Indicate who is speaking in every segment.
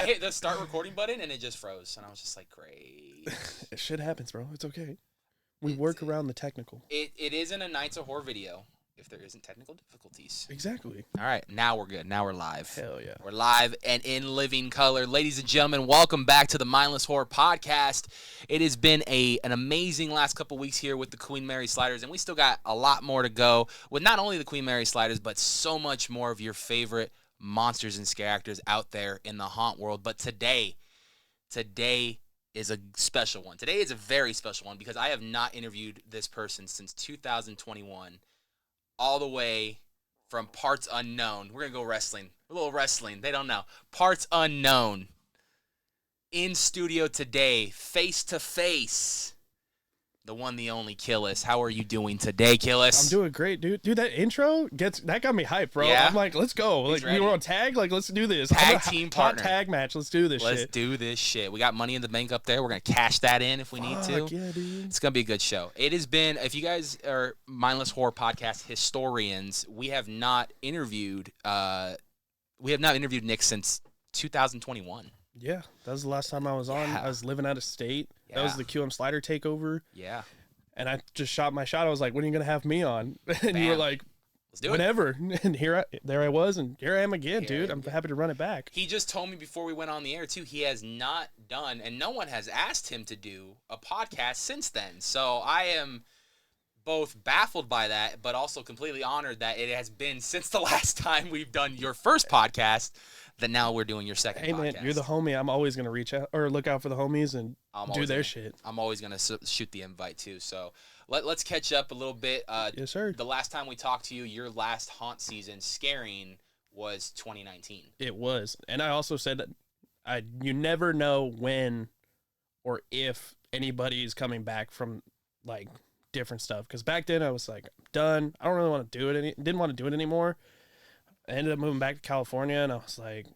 Speaker 1: I hit the start recording button and it just froze, and I was just like, great.
Speaker 2: Shit happens, bro. It's okay. We work around the technical.
Speaker 1: It isn't a Nights of Horror video if there isn't technical difficulties.
Speaker 2: Exactly.
Speaker 1: All right, now we're good. Now we're live.
Speaker 2: Hell yeah.
Speaker 1: We're live and in living color. Ladies and gentlemen, welcome back to the Mindless Horror Podcast. It has been an amazing last couple weeks here with the Queen Mary Sliders, and we still got a lot more to go with not only the Queen Mary Sliders, but so much more of your favorite monsters and scare actors out there in the haunt world. But today is a special one. Today is a very special one because I have not interviewed this person since 2021, all the way from Parts Unknown. We're going to go wrestling. A little wrestling. They don't know. Parts Unknown. In studio today, face to face, the one, the only Killus. How are you doing today, Killus?
Speaker 2: I'm doing great, dude. Dude, that intro that got me hyped, bro.
Speaker 1: Yeah?
Speaker 2: I'm like, let's go.
Speaker 1: He's
Speaker 2: like, we
Speaker 1: ready.
Speaker 2: were on tag. Like, let's do this.
Speaker 1: Tag team
Speaker 2: hot
Speaker 1: partner.
Speaker 2: tag match. Let's do this
Speaker 1: Let's
Speaker 2: shit.
Speaker 1: do this shit. We got Money in the Bank up there. We're going to cash that in if we need to.
Speaker 2: Fuck yeah, dude.
Speaker 1: It's going to be a good show. It has been, if you guys are Mindless Horror Podcast historians, we have not interviewed Nick since 2021.
Speaker 2: Yeah, that was the last time I was on.
Speaker 1: Yeah.
Speaker 2: I was living out of state.
Speaker 1: Yeah.
Speaker 2: That was the QM Slider takeover.
Speaker 1: Yeah.
Speaker 2: And I just shot my shot. I was like, when are you going to have me on? And you were
Speaker 1: Bam.
Speaker 2: like,
Speaker 1: Let's do it.
Speaker 2: whenever. And there I was, and here I am again,
Speaker 1: Here I
Speaker 2: dude.
Speaker 1: am
Speaker 2: I'm
Speaker 1: again.
Speaker 2: happy to run it back.
Speaker 1: He just told me before we went on the air, too, he has not done, and no one has asked him to do a podcast since then. So I am both baffled by that, but also completely honored that it has been since the last time we've done your first podcast that now we're doing your second
Speaker 2: Hey,
Speaker 1: podcast.
Speaker 2: man, you're the homie. I'm always going to reach out or look out for the homies and
Speaker 1: I'm
Speaker 2: do
Speaker 1: always
Speaker 2: their
Speaker 1: gonna-
Speaker 2: shit.
Speaker 1: I'm always going to shoot the invite, too. So let's catch up a little bit.
Speaker 2: Yes, sir.
Speaker 1: The last time we talked to you, your last haunt season scaring was 2019.
Speaker 2: It was. And I also said that you never know when or if anybody's coming back from, like, different stuff. Because back then I was like, I'm done. I don't really want to do it. Didn't want to do it anymore. I ended up moving back to California, and I was like,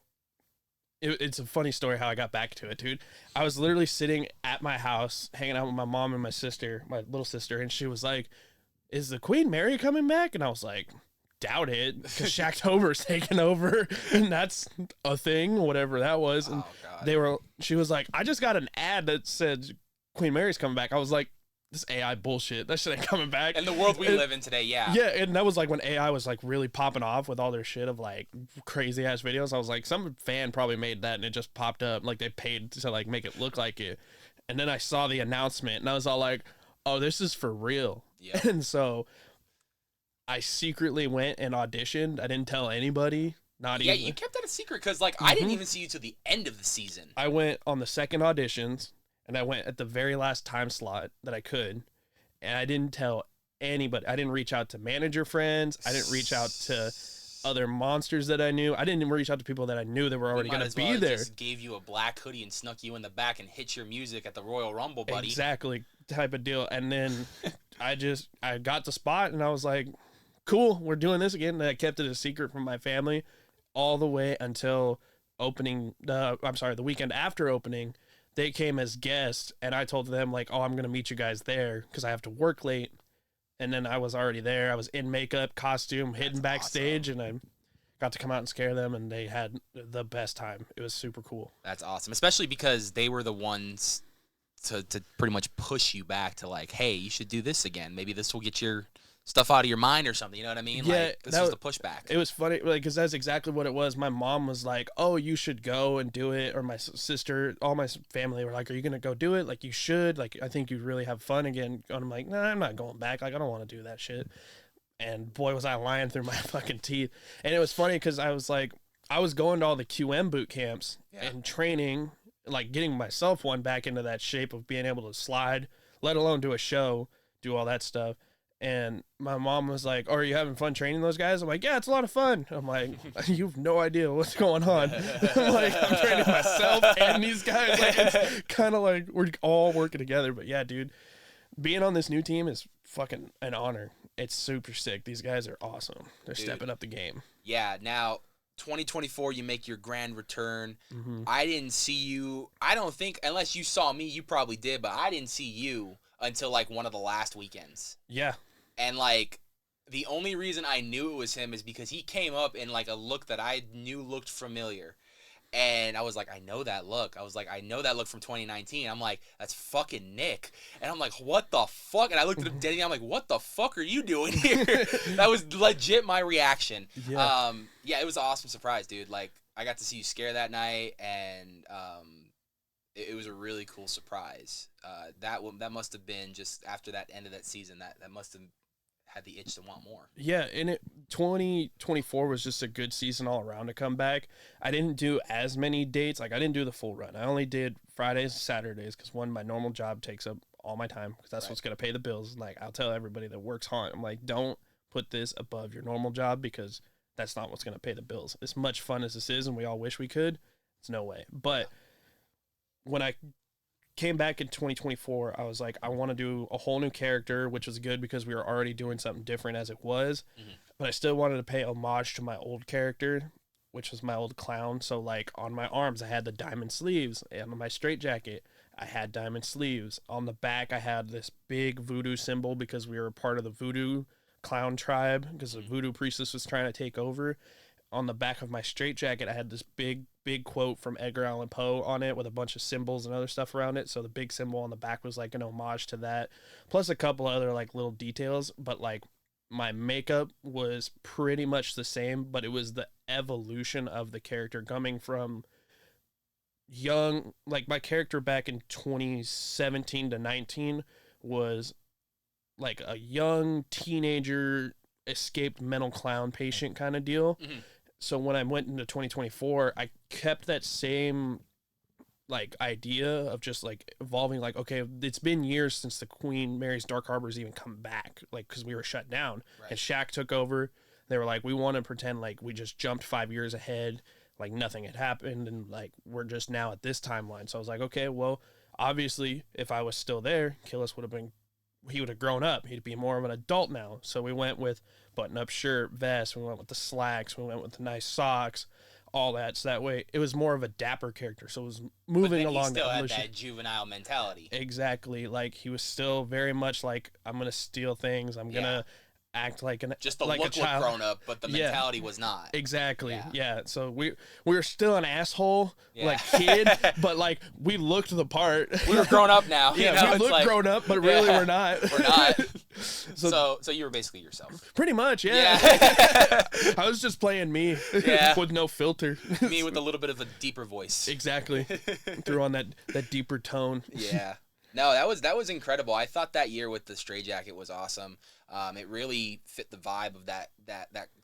Speaker 2: it's a funny story how I got back to it, dude. I was literally sitting at my house, hanging out with my mom and my sister, my little sister, and she was like, is the Queen Mary coming back? And I was like, doubt it, because Shacktober's taking over, and that's a thing, whatever that was. And
Speaker 1: Oh, God.
Speaker 2: she was like, I just got an ad that said Queen Mary's coming back. I was like, this AI bullshit. That shit ain't coming back.
Speaker 1: In the world we
Speaker 2: And-
Speaker 1: live in today, yeah.
Speaker 2: Yeah, and that was like when AI was like really popping off with all their shit of like crazy ass videos. I was like, some fan probably made that and it just popped up. Like they paid to like make it look like it. And then I saw the announcement and I was all like, oh, this is for real.
Speaker 1: Yeah.
Speaker 2: And so I secretly went and auditioned. I didn't tell anybody. Not
Speaker 1: Yeah,
Speaker 2: even.
Speaker 1: you kept that a secret because, like, I didn't
Speaker 2: Mhm.
Speaker 1: even see you to the end of the season.
Speaker 2: I went on the second auditions and I went at the very last time slot that I could. And I didn't tell anybody. I didn't reach out to manager friends. I didn't reach out to other monsters that I knew. I didn't even reach out to people that I knew that were already going to be there.
Speaker 1: Just gave you a black hoodie and snuck you in the back and hit your music at the Royal Rumble, buddy.
Speaker 2: Exactly, type of deal. And then I got the spot and I was like, cool, we're doing this again. And I kept it a secret from my family all the way until the weekend after opening. They came as guests and I told them like, oh, I'm going to meet you guys there because I have to work late. And then I was already there. I was in makeup, costume, hidden backstage, and I got to come out and scare them, and they had the best time. It was super cool.
Speaker 1: That's awesome, especially because they were the ones to pretty much push you back to like, hey, you should do this again. Maybe this will get your stuff out of your mind or something. You know what I mean?
Speaker 2: Yeah,
Speaker 1: like, this was the pushback.
Speaker 2: It was funny, like, because that's exactly what it was. My mom was like, oh, you should go and do it. Or my sister, all my family were like, are you going to go do it? Like, you should. Like, I think you'd really have fun again. And I'm like, nah, I'm not going back. Like, I don't want to do that shit. And boy, was I lying through my fucking teeth. And it was funny because I was like, I was going to all the QM boot camps and training, like getting myself back into that shape of being able to slide, let alone do a show, do all that stuff. And my mom was like, oh, are you having fun training those guys? I'm like, yeah, it's a lot of fun. I'm like, you have no idea what's going on. I'm like, I'm training myself and these guys. Like, it's kind of like we're all working together. But yeah, dude, being on this new team is fucking an honor. It's super sick. These guys are awesome. They're stepping up the game.
Speaker 1: Yeah, now 2024, you make your grand return.
Speaker 2: Mm-hmm.
Speaker 1: I didn't see you. I don't think, unless you saw me, you probably did, but I didn't see you until like one of the last weekends.
Speaker 2: Yeah.
Speaker 1: And like the only reason I knew it was him is because he came up in like a look that I knew looked familiar. And I was like, I know that look. I was like, I know that look from 2019. I'm like, that's fucking Nick. And I'm like, what the fuck? And I looked at him dead and I'm like, what the fuck are you doing here? That was legit my reaction.
Speaker 2: Yeah.
Speaker 1: Yeah, it was an awesome surprise, dude. Like, I got to see you scare that night, and it was a really cool surprise. That must have been just after that end of that season. That must have had the itch to want more.
Speaker 2: Yeah, and 2024 was just a good season all around to come back. I didn't do as many dates. Like, I didn't do the full run. I only did Fridays and Saturdays because, one, my normal job takes up all my time because that's what's going to pay the bills. Like, I'll tell everybody that works haunt, I'm like, don't put this above your normal job because that's not what's going to pay the bills. As much fun as this is and we all wish we could, it's no way. But when I came back in 2024, I was like, I want to do a whole new character, which was good because we were already doing something different as it was. But I still wanted to pay homage to my old character, which was my old clown. So, like, on my arms, I had the diamond sleeves, and on my straitjacket, I had diamond sleeves. On the back, I had this big voodoo symbol because we were part of the voodoo clown tribe because the voodoo priestess was trying to take over. On the back of my straitjacket, I had this big quote from Edgar Allan Poe on it with a bunch of symbols and other stuff around it. So the big symbol on the back was like an homage to that, plus a couple other like little details. But like, my makeup was pretty much the same, but it was the evolution of the character coming from young, like my character back in 2017 to 19 was like a young teenager escaped mental clown patient kind of deal. So when I went into 2024, I kept that same like idea of just like evolving. Like, okay, it's been years since the Queen Mary's Dark Harbor's even come back, like, because we were shut down. And Shaq took over. They were like, we want to pretend like we just jumped 5 years ahead, like nothing had happened, and like we're just now at this timeline. So I was like, okay, well, obviously if I was still there, Killus would have grown up. He'd be more of an adult now. So we went with button-up shirt, vest. We went with the slacks. We went with the nice socks, all that. So that way, it was more of a dapper character. So it was moving along.
Speaker 1: But then he still had that juvenile mentality.
Speaker 2: Exactly. Like, he was still very much like, I'm gonna steal things. I'm gonna act like
Speaker 1: just the
Speaker 2: like
Speaker 1: look
Speaker 2: a child.
Speaker 1: Looked grown up, but the mentality was not.
Speaker 2: Exactly. Yeah. So we were still an asshole like kid, but like we looked the part.
Speaker 1: We were grown up now.
Speaker 2: Yeah, we looked like, grown up, but really we're not.
Speaker 1: We're not. So you were basically yourself.
Speaker 2: Pretty much, yeah. I was just playing me with no filter.
Speaker 1: Me with a little bit of a deeper voice.
Speaker 2: Exactly. Threw on that deeper tone.
Speaker 1: Yeah. No, that was incredible. I thought that year with the straitjacket was awesome. It really fit the vibe of that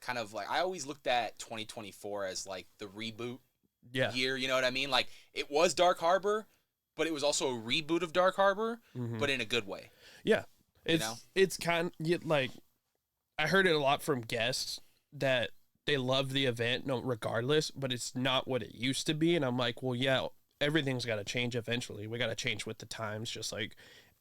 Speaker 1: kind of like, I always looked at 2024 as like the reboot year. You know what I mean? Like, it was Dark Harbor, but it was also a reboot of Dark Harbor, but in a good way.
Speaker 2: Yeah, it's kind of like, I heard it a lot from guests that they love the event, regardless, but it's not what it used to be. And I'm like, well, yeah, everything's got to change eventually. We got to change with the times, just like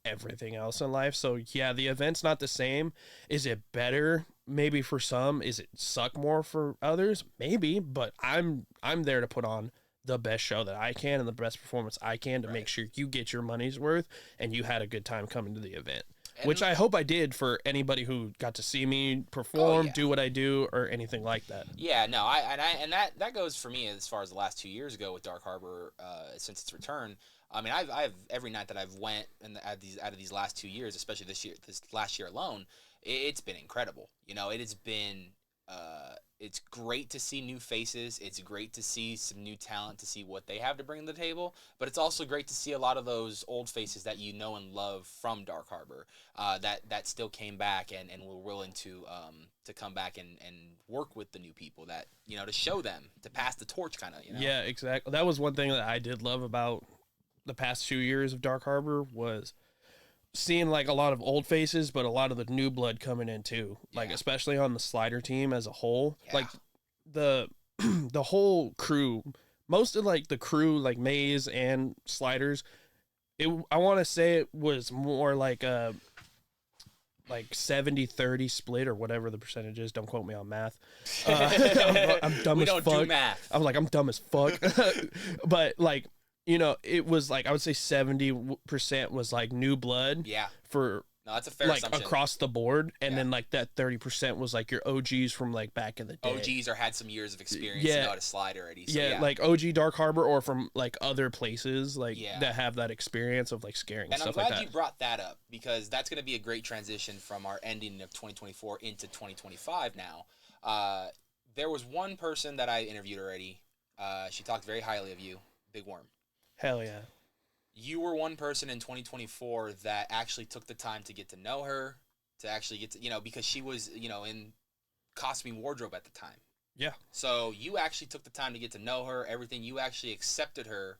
Speaker 2: everything else in life. So yeah, the event's not the same. Is it better? Maybe for some. Is it suck more for others? Maybe, but I'm there to put on the best show that I can and the best performance I can to make sure you get your money's worth and you had a good time coming to the event. Which I hope I did for anybody who got to see me perform, do what I do, or anything like that.
Speaker 1: Yeah, no, and that goes for me as far as the last 2 years ago with Dark Harbor since its return. I mean, I've every night that I've went out of these last 2 years, especially this last year alone, it's been incredible. You know, it has been. It's great to see new faces. It's great to see some new talent, to see what they have to bring to the table. But it's also great to see a lot of those old faces that you know and love from Dark Harbor that still came back and were willing to come back and work with the new people, that, you know, to show them, to pass the torch kind of, you know?
Speaker 2: Yeah, exactly. That was one thing that I did love about the past 2 years of Dark Harbor, was seeing like a lot of old faces, but a lot of the new blood coming in too. Like, especially on the slider team as a whole, like the whole crew, most of like the crew, like Maze and Sliders, I want to say it was more like a 70-30 split or whatever the percentage is. Don't quote me on math. I'm dumb as fuck.
Speaker 1: We don't do math.
Speaker 2: I'm dumb as fuck. But like, you know, it was like, I would say 70% was like new blood.
Speaker 1: Yeah.
Speaker 2: For
Speaker 1: No, that's a fair
Speaker 2: like
Speaker 1: assumption.
Speaker 2: across the board, and
Speaker 1: Yeah.
Speaker 2: then like that 30% was like your OGs from like back in the day.
Speaker 1: OGs or had some years of experience to know how to slide already. So,
Speaker 2: yeah, like OG Dark Harbor or from like other places like that have that experience of like scaring and stuff like that.
Speaker 1: And I'm glad you brought that up because that's going to be a great transition from our ending of 2024 into 2025 now. There was one person that I interviewed already. She talked very highly of you, Big Worm.
Speaker 2: Hell yeah.
Speaker 1: You were one person in 2024 that actually took the time to get to know her, to actually get to, because she was, in costuming wardrobe at the time.
Speaker 2: Yeah.
Speaker 1: So you actually took the time to get to know her, everything. You actually accepted her,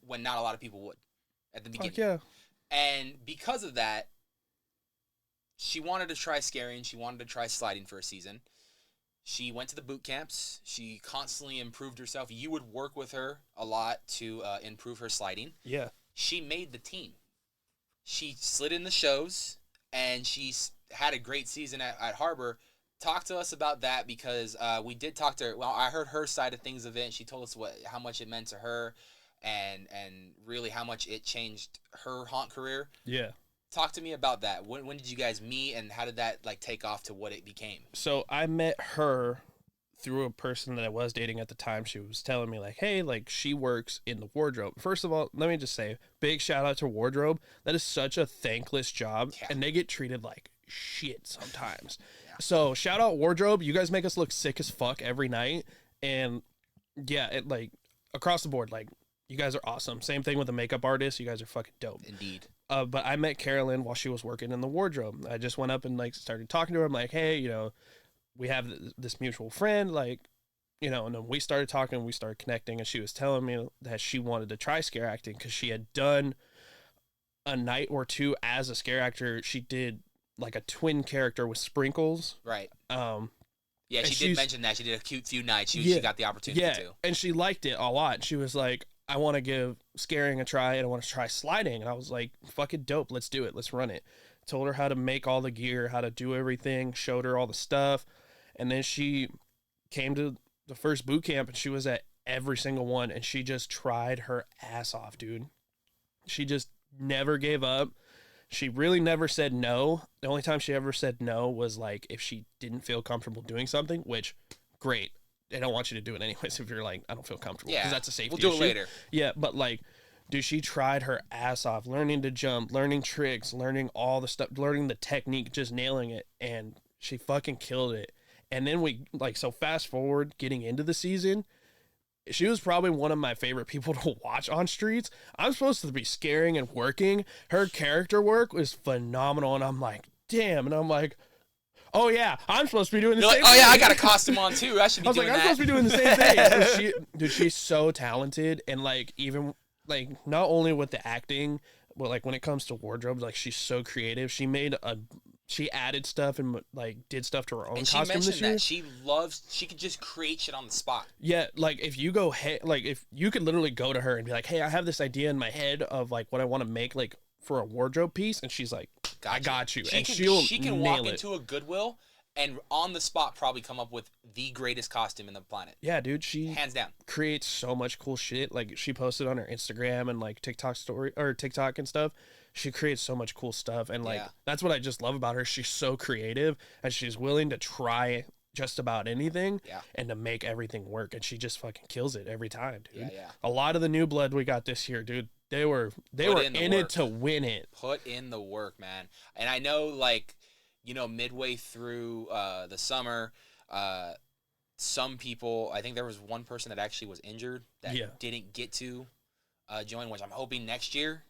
Speaker 1: when not a lot of people would at the beginning.
Speaker 2: Fuck yeah.
Speaker 1: And because of that, she wanted to try scaring. She wanted to try sliding for a season. She went to the boot camps. She constantly improved herself. You would work with her a lot to improve her sliding.
Speaker 2: Yeah.
Speaker 1: She made the team. She slid in the shows, and she had a great season at Harbor. Talk to us about that because we did talk to her. Well, I heard her side of things of it, and she told us how much it meant to her and really how much it changed her haunt career.
Speaker 2: Yeah.
Speaker 1: Talk to me about that. When did you guys meet, and how did that take off to what it became?
Speaker 2: So I met her through a person that I was dating at the time. She was telling me like, hey, like she works in the wardrobe. First of all, let me just say, big shout out to wardrobe. That is such a thankless job, and they get treated like shit sometimes. Yeah. So shout out wardrobe. You guys make us look sick as fuck every night, and yeah, it like across the board, like you guys are awesome. Same thing with the makeup artist. You guys are fucking dope.
Speaker 1: Indeed.
Speaker 2: But I met Carolyn while she was working in the wardrobe. I just went up and like started talking to her. I'm like, hey, we have this mutual friend, like, and then we started talking, we started connecting, and she was telling me that she wanted to try scare acting because she had done a night or two as a scare actor. She did like a twin character with sprinkles.
Speaker 1: Right. Yeah, she did mention that. She did a cute few nights. She got the opportunity to.
Speaker 2: And she liked it a lot. She was like, I want to give scaring a try, and I want to try sliding. And I was like, fucking dope. Let's do it. Let's run it. Told her how to make all the gear, how to do everything, showed her all the stuff. And then she came to the first boot camp, and she was at every single one, and she just tried her ass off, dude. She just never gave up. She really never said no. The only time she ever said no was like if she didn't feel comfortable doing something, which, great. They don't want you to do it anyways if you're like, I don't feel comfortable.
Speaker 1: Yeah.
Speaker 2: Because that's a safety
Speaker 1: issue. We'll do it
Speaker 2: issue.
Speaker 1: later.
Speaker 2: Yeah, but like, dude, she tried her ass off, learning to jump, learning tricks, learning all the stuff, learning the technique, just nailing it, and she fucking killed it. And then so fast forward, getting into the season, she was probably one of my favorite people to watch on streets. I'm supposed to be scaring and working. Her character work was phenomenal, and I'm like, damn. And I'm like, oh yeah, I'm supposed to be doing the same thing.
Speaker 1: Oh yeah, I got a costume on too. I should be doing that.
Speaker 2: I'm supposed to be doing the same thing. So she's so talented, and like even like not only with the acting, but like when it comes to wardrobe, like she's so creative. She added stuff and like did stuff to her own costume this year.
Speaker 1: That she could just create shit on the spot.
Speaker 2: Yeah, like if you go if you could literally go to her and be like, hey, I have this idea in my head of like what I want to make like for a wardrobe piece, and she's like, I got you. She can
Speaker 1: walk into a Goodwill and on the spot probably come up with the greatest costume in the planet.
Speaker 2: Yeah, dude, she
Speaker 1: hands down
Speaker 2: creates so much cool shit. Like she posted on her Instagram and like TikTok and stuff. She creates so much cool stuff, and like that's what I just love about her. She's so creative, and she's willing to try just about anything and to make everything work, and she just fucking kills it every time, dude.
Speaker 1: Yeah.
Speaker 2: A lot of the new blood we got this year, dude, they were in it to win it.
Speaker 1: Put in the work, man. And I know, like, midway through the summer, some people, I think there was one person that actually was injured that didn't get to join, which I'm hoping next year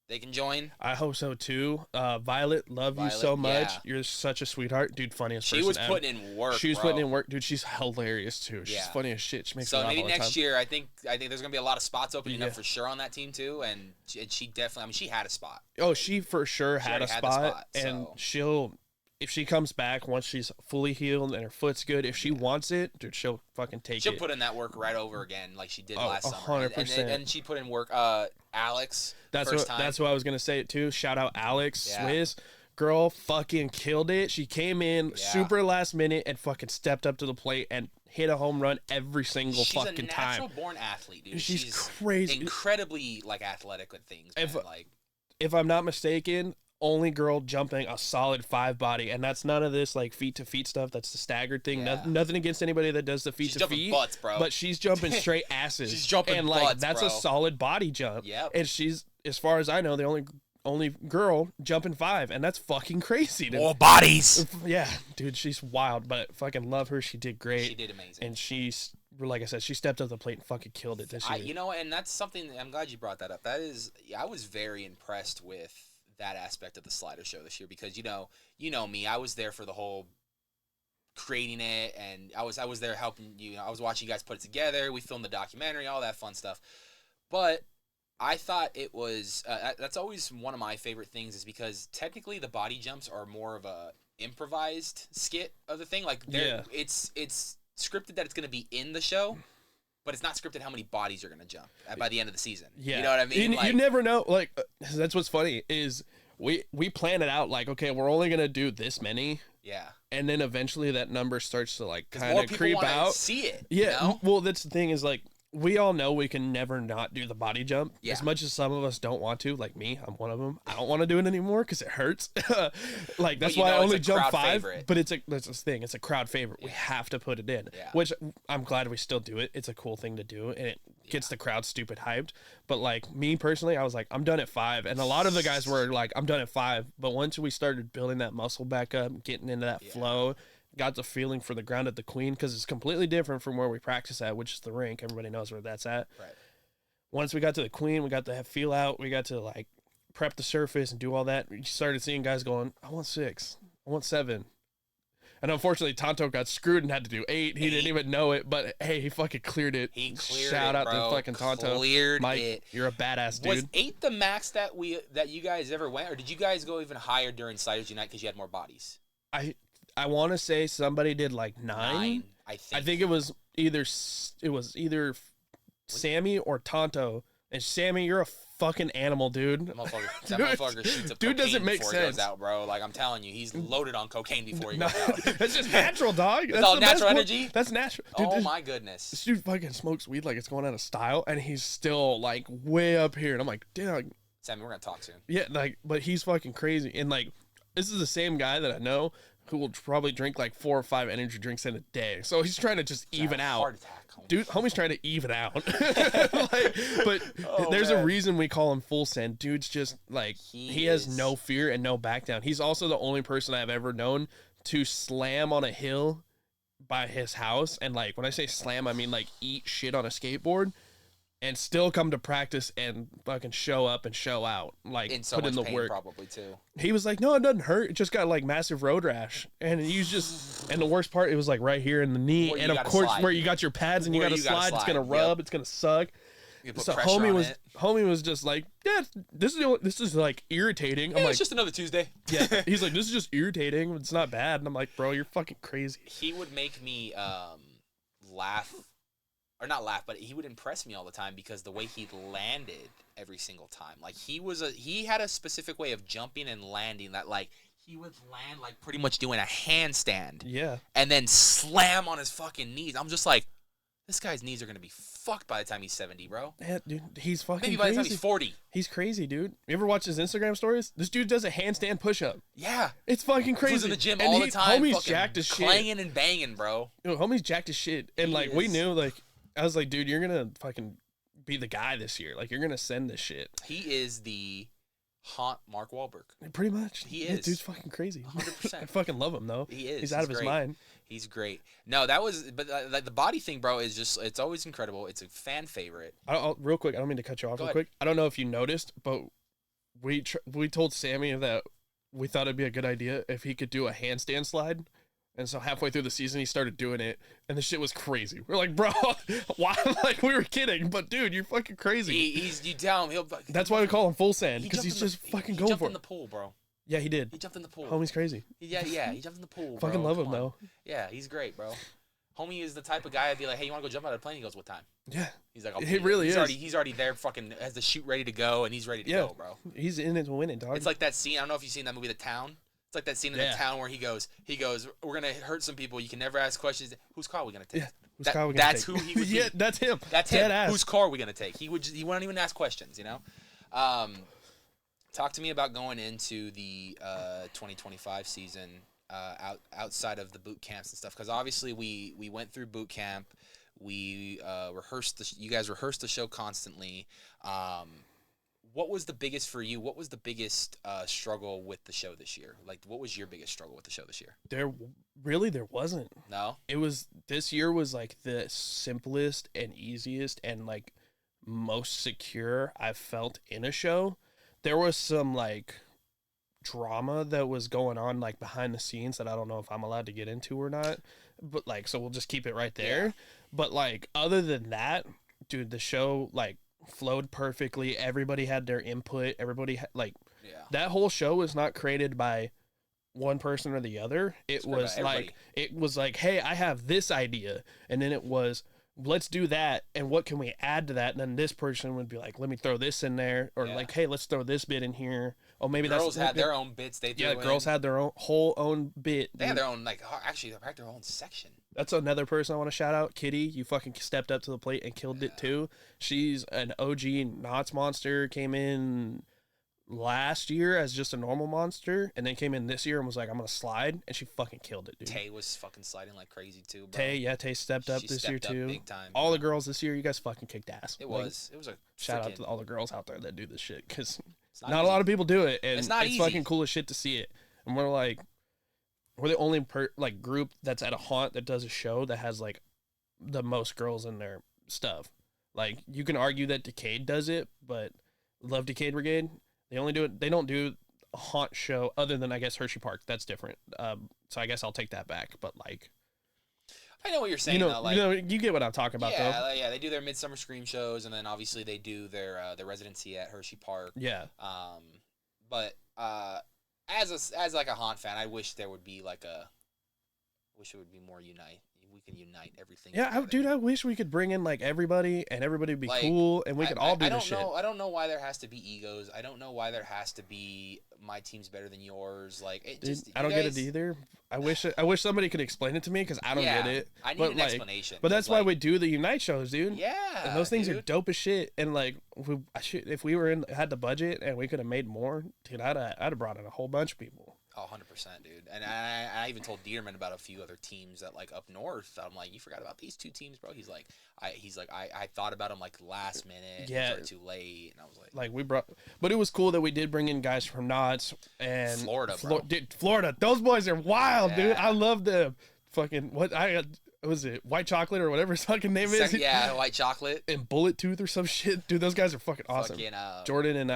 Speaker 1: they can join.
Speaker 2: I hope so too. Violet, you so much. You're such a sweetheart, dude. Funniest person.
Speaker 1: She was putting in work.
Speaker 2: She was putting in work, dude. She's hilarious too. She's funny as shit. She makes me laugh all the time.
Speaker 1: So maybe next year, I think there's gonna be a lot of spots opening up for sure on that team too. And she definitely, I mean, she had a spot.
Speaker 2: Oh, she for sure had a spot, and if she comes back once she's fully healed and her foot's good, if she wants it, dude, she'll fucking take it.
Speaker 1: She'll put in that work right over again, like she did last summer.
Speaker 2: 100%.
Speaker 1: And she put in work. Alex,
Speaker 2: that's what I was gonna say it too. Shout out Alex Swiss, girl, fucking killed it. She came in super last minute and fucking stepped up to the plate and hit a home run every single fucking time.
Speaker 1: She's a natural-born athlete, dude.
Speaker 2: She's crazy,
Speaker 1: incredibly like athletic with things. If
Speaker 2: I'm not mistaken, only girl jumping a solid 5 body, and that's none of this like feet to feet stuff. That's the staggered thing.
Speaker 1: Yeah.
Speaker 2: Nothing against anybody that does the feet to feet,
Speaker 1: butts, bro.
Speaker 2: but she's jumping straight asses.
Speaker 1: She's jumping
Speaker 2: and like
Speaker 1: butts,
Speaker 2: that's
Speaker 1: bro.
Speaker 2: a solid body jump.
Speaker 1: Yep.
Speaker 2: And she's, as far as I know, the only girl jumping 5, and that's fucking crazy.
Speaker 1: More bodies.
Speaker 2: Yeah, dude, she's wild, but fucking love her. She did great.
Speaker 1: She did amazing.
Speaker 2: And she's, like I said, she stepped up the plate and fucking killed it this year.
Speaker 1: You know, and that's something, I'm glad you brought that up. I was very impressed with that aspect of the slider show this year because, you know me, I was there for the whole creating it, and I was there helping you. I was watching you guys put it together. We filmed the documentary, all that fun stuff. But I thought it was that's always one of my favorite things, is because technically the body jumps are more of a improvised skit of the thing. Like it's scripted that it's going to be in the show, but it's not scripted how many bodies you're going to jump by the end of the season. Yeah. You know what I mean?
Speaker 2: You never know. Like that's what's funny is we plan it out like, okay, we're only going to do this many.
Speaker 1: Yeah.
Speaker 2: And then eventually that number starts to like kind of creep out.
Speaker 1: See it.
Speaker 2: Yeah.
Speaker 1: You know?
Speaker 2: Well, that's the thing is like, we all know we can never not do the body jump.
Speaker 1: Yeah.
Speaker 2: As much as some of us don't want to, like me, I'm one of them. I don't want to do it anymore because it hurts. Like that's why I only jump 5. Favorite. But that's the thing. It's a crowd favorite. Yeah. We have to put it in, which I'm glad we still do it. It's a cool thing to do, and it gets the crowd stupid hyped. But like me personally, I was like, I'm done at 5, and a lot of the guys were like, I'm done at 5. But once we started building that muscle back up, getting into that flow, got the feeling for the ground at the Queen, because it's completely different from where we practice at, which is the rink. Everybody knows where that's at. Right. Once we got to the Queen, we got to have feel out. We got to like prep the surface and do all that. We started seeing guys going, I want 6. I want 7. And unfortunately, Tonto got screwed and had to do 8. He didn't even know it, but hey, he fucking cleared it.
Speaker 1: He cleared
Speaker 2: Shout
Speaker 1: it,
Speaker 2: out
Speaker 1: bro.
Speaker 2: to fucking Tonto.
Speaker 1: Cleared
Speaker 2: Mike,
Speaker 1: it.
Speaker 2: You're a badass dude.
Speaker 1: Was 8 the max that you guys ever went, or did you guys go even higher during Sliders Unite because you had more bodies?
Speaker 2: I want to say somebody did like 9. I think it was either Sammy or Tonto. And Sammy, you're a fucking animal, dude.
Speaker 1: That motherfucker shoots up
Speaker 2: dude doesn't make
Speaker 1: before
Speaker 2: sense.
Speaker 1: He goes out, bro. Like I'm telling you, he's loaded on cocaine before he goes out.
Speaker 2: That's just natural, dog.
Speaker 1: That's all natural energy.
Speaker 2: That's natural. Dude,
Speaker 1: my goodness.
Speaker 2: This dude fucking smokes weed like it's going out of style, and he's still like way up here. And I'm like, damn.
Speaker 1: Sammy, we're gonna talk soon.
Speaker 2: Yeah, like, but he's fucking crazy. And like, this is the same guy that I know who will probably drink like 4 or 5 energy drinks in a day. So he's trying to just even out.
Speaker 1: Heart attack.
Speaker 2: Dude, homie's trying to even out. But there's a reason we call him Full Send. Dude's just like, he has no fear and no back down. He's also the only person I've ever known to slam on a hill by his house. And like, when I say slam, I mean like eat shit on a skateboard and still come to practice and fucking show up and show out. Like,
Speaker 1: in so
Speaker 2: put
Speaker 1: much
Speaker 2: in the
Speaker 1: pain,
Speaker 2: work.
Speaker 1: probably too.
Speaker 2: He was like, no, it doesn't hurt. It just got like massive road rash. And he's just, and the worst part, it was like right here in the knee. And of course, where you got your pads and you got to slide, it's going to rub, it's going to suck. So homie was just like, yeah, this is like irritating. I'm like,
Speaker 1: it's just another Tuesday.
Speaker 2: Yeah. He's like, this is just irritating. It's not bad. And I'm like, bro, you're fucking crazy.
Speaker 1: He would make me laugh. Or not laugh, but he would impress me all the time because the way he landed every single time. Like he had a specific way of jumping and landing that like he would land like pretty much doing a handstand.
Speaker 2: Yeah.
Speaker 1: And then slam on his fucking knees. I'm just like, this guy's knees are gonna be fucked by the time he's 70, bro.
Speaker 2: Yeah, dude, he's fucking
Speaker 1: maybe by
Speaker 2: crazy.
Speaker 1: the time he's 40.
Speaker 2: He's crazy, dude. You ever watch his Instagram stories? This dude does a handstand push-up.
Speaker 1: Yeah.
Speaker 2: It's fucking crazy.
Speaker 1: He's in the gym all the time.
Speaker 2: Homie's jacked as shit.
Speaker 1: Clanging and banging, bro.
Speaker 2: You know, homie's jacked as shit. And like, we knew, like, I was like, dude, you're going to fucking be the guy this year. Like, you're going to send this shit.
Speaker 1: He is the haunt Mark Wahlberg.
Speaker 2: Pretty much.
Speaker 1: He is.
Speaker 2: This dude's fucking crazy.
Speaker 1: 100%.
Speaker 2: I fucking love him, though.
Speaker 1: He is.
Speaker 2: He's out of his mind.
Speaker 1: He's great. No, but like the body thing, bro, is just, it's always incredible. It's a fan favorite.
Speaker 2: Real quick, I don't mean to cut you off real quick. I don't know if you noticed, but we told Sammy that we thought it'd be a good idea if he could do a handstand slide. And so halfway through the season, he started doing it, and the shit was crazy. We're like, bro, why? Like, we were kidding, but dude, you're fucking crazy.
Speaker 1: You tell him
Speaker 2: That's why we call him Full Send, because he's just fucking going for it.
Speaker 1: He jumped in the pool, bro.
Speaker 2: Yeah, he did.
Speaker 1: He jumped in the pool.
Speaker 2: Homie's crazy.
Speaker 1: Yeah, he jumped in the pool. Bro.
Speaker 2: Fucking love him though.
Speaker 1: Yeah, he's great, bro. Homie is the type of guy I'd be like, hey, you want to go jump out of a plane? He goes, what time?
Speaker 2: Yeah.
Speaker 1: He's like,
Speaker 2: he really is.
Speaker 1: He's already there, fucking has the chute ready to go, and he's ready to go, bro.
Speaker 2: He's in it to win it, dog.
Speaker 1: It's like that scene. I don't know if you've seen that movie, The Town. It's like that scene in The Town where he goes, we're going to hurt some people. You can never ask questions. Whose car are we going to take?
Speaker 2: Yeah. Whose car are we going to take?
Speaker 1: That's who he would be.
Speaker 2: Yeah, that's him.
Speaker 1: That's him. Whose car are we going to take? He wouldn't even ask questions, you know? Talk to me about going into the 2025 season outside of the boot camps and stuff, because obviously we went through boot camp. We rehearsed. You guys rehearsed the show constantly. What was the biggest for you? What was the biggest struggle with the show this year? Like, what was your biggest struggle with the show this year?
Speaker 2: There wasn't.
Speaker 1: No?
Speaker 2: This year was like the simplest and easiest and like most secure I've felt in a show. There was some like drama that was going on like behind the scenes that I don't know if I'm allowed to get into or not, but like, so we'll just keep it right there. Yeah. But like, other than that, dude, the show like flowed perfectly. Everybody had their input. Everybody that whole show was not created by one person or the other. It was like, hey, I have this idea, and then it was, let's do that, and what can we add to that? And then this person would be like, let me throw this in there, or like, hey, let's throw this bit in here. Oh, maybe
Speaker 1: girls had their own bits.
Speaker 2: Girls had their own bit.
Speaker 1: They had their own actually their own section.
Speaker 2: That's another person I want to shout out. Kitty, you fucking stepped up to the plate and killed it too. She's an OG Knots monster. Came in last year as just a normal monster, and then came in this year and was like, I'm gonna slide, and she fucking killed it, dude.
Speaker 1: Tay was fucking sliding like crazy too, bro.
Speaker 2: Tay stepped up this year too.
Speaker 1: Big time.
Speaker 2: All the girls this year, you guys fucking kicked ass.
Speaker 1: It was a
Speaker 2: shout out to all the girls out there that do this shit, because not a lot of people do it, and it's fucking cool as shit to see it. And we're the only group that's at a haunt that does a show that has like the most girls in their stuff. Like, you can argue that Decade does it, but Love Decade Brigade, they only do it. They don't do a haunt show other than, I guess, Hershey Park. That's different. So I guess I'll take that back. But like,
Speaker 1: I know what you're saying.
Speaker 2: You get what I'm talking about, though.
Speaker 1: Yeah, they do their Midsummer Scream shows, and then obviously they do their residency at Hershey Park.
Speaker 2: Yeah.
Speaker 1: But as like a haunt fan, I wish there would be wish it would be more unite. We can unite everything.
Speaker 2: Yeah, dude, I wish we could bring in like everybody, and everybody would be cool, and we could all do this shit.
Speaker 1: I don't know why there has to be egos. I don't know why there has to be my team's better than yours. Like, it
Speaker 2: dude,
Speaker 1: just,
Speaker 2: I don't get it either. I wish somebody could explain it to me, because I don't get it.
Speaker 1: I need an explanation.
Speaker 2: But that's why we do the Unite shows, dude.
Speaker 1: Yeah,
Speaker 2: and those things are dope as shit. And like, if we had the budget and we could have made more, dude, I'd have brought in a whole bunch of people.
Speaker 1: Oh, 100%, dude. And I even told Dieterman about a few other teams that like up north. I'm like, you forgot about these two teams, bro. He's like, I thought about them like last minute. Yeah, it was too late. And I was like,
Speaker 2: but it was cool that we did bring in guys from Knots and
Speaker 1: Florida, bro.
Speaker 2: Dude, Florida. Those boys are wild, dude. I love them. Fucking was it White Chocolate or whatever his fucking name is?
Speaker 1: Yeah, White Chocolate.
Speaker 2: And Bullet Tooth or some shit. Dude, those guys are fucking awesome. Jordan,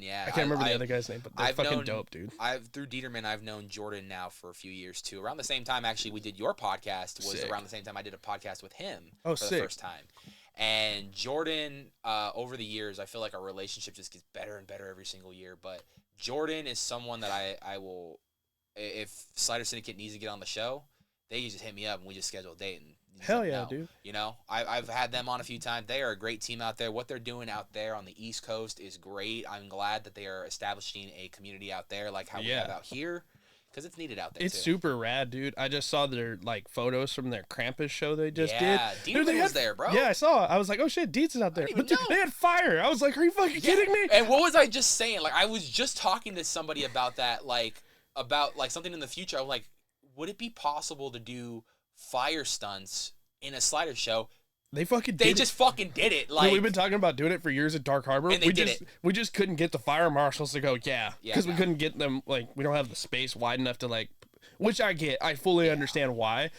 Speaker 2: yeah. I can't remember the other guy's name, but they're fucking dope, dude.
Speaker 1: Through Dieterman, I've known Jordan now for a few years, too. Around the same time, actually, we did your podcast. Was around the same time I did a podcast with him for the first time. And Jordan, over the years, I feel like our relationship just gets better and better every single year. But Jordan is someone that I will, if Slider Syndicate needs to get on the show, they just hit me up and we just schedule a date. And
Speaker 2: hell yeah, dude.
Speaker 1: You know, I've had them on a few times. They are a great team out there. What they're doing out there on the East Coast is great. I'm glad that they are establishing a community out there like how we have out here, because it's needed out there.
Speaker 2: It's super rad, dude. I just saw their like photos from their Krampus show they just did.
Speaker 1: Yeah, Dean was there, bro.
Speaker 2: Yeah, I saw. I was like, oh shit, Deets is out there. But dude, they had fire. I was like, are you fucking kidding me?
Speaker 1: And what was I just saying? Like, I was just talking to somebody about that, about something in the future. I was like, would it be possible to do fire stunts in a Slider show?
Speaker 2: They fucking
Speaker 1: fucking did it. Like,
Speaker 2: we've been talking about doing it for years at Dark Harbor.
Speaker 1: And
Speaker 2: we just couldn't get the fire marshals to go, because we couldn't get them, like, we don't have the space wide enough to, like, which I get. I fully understand why.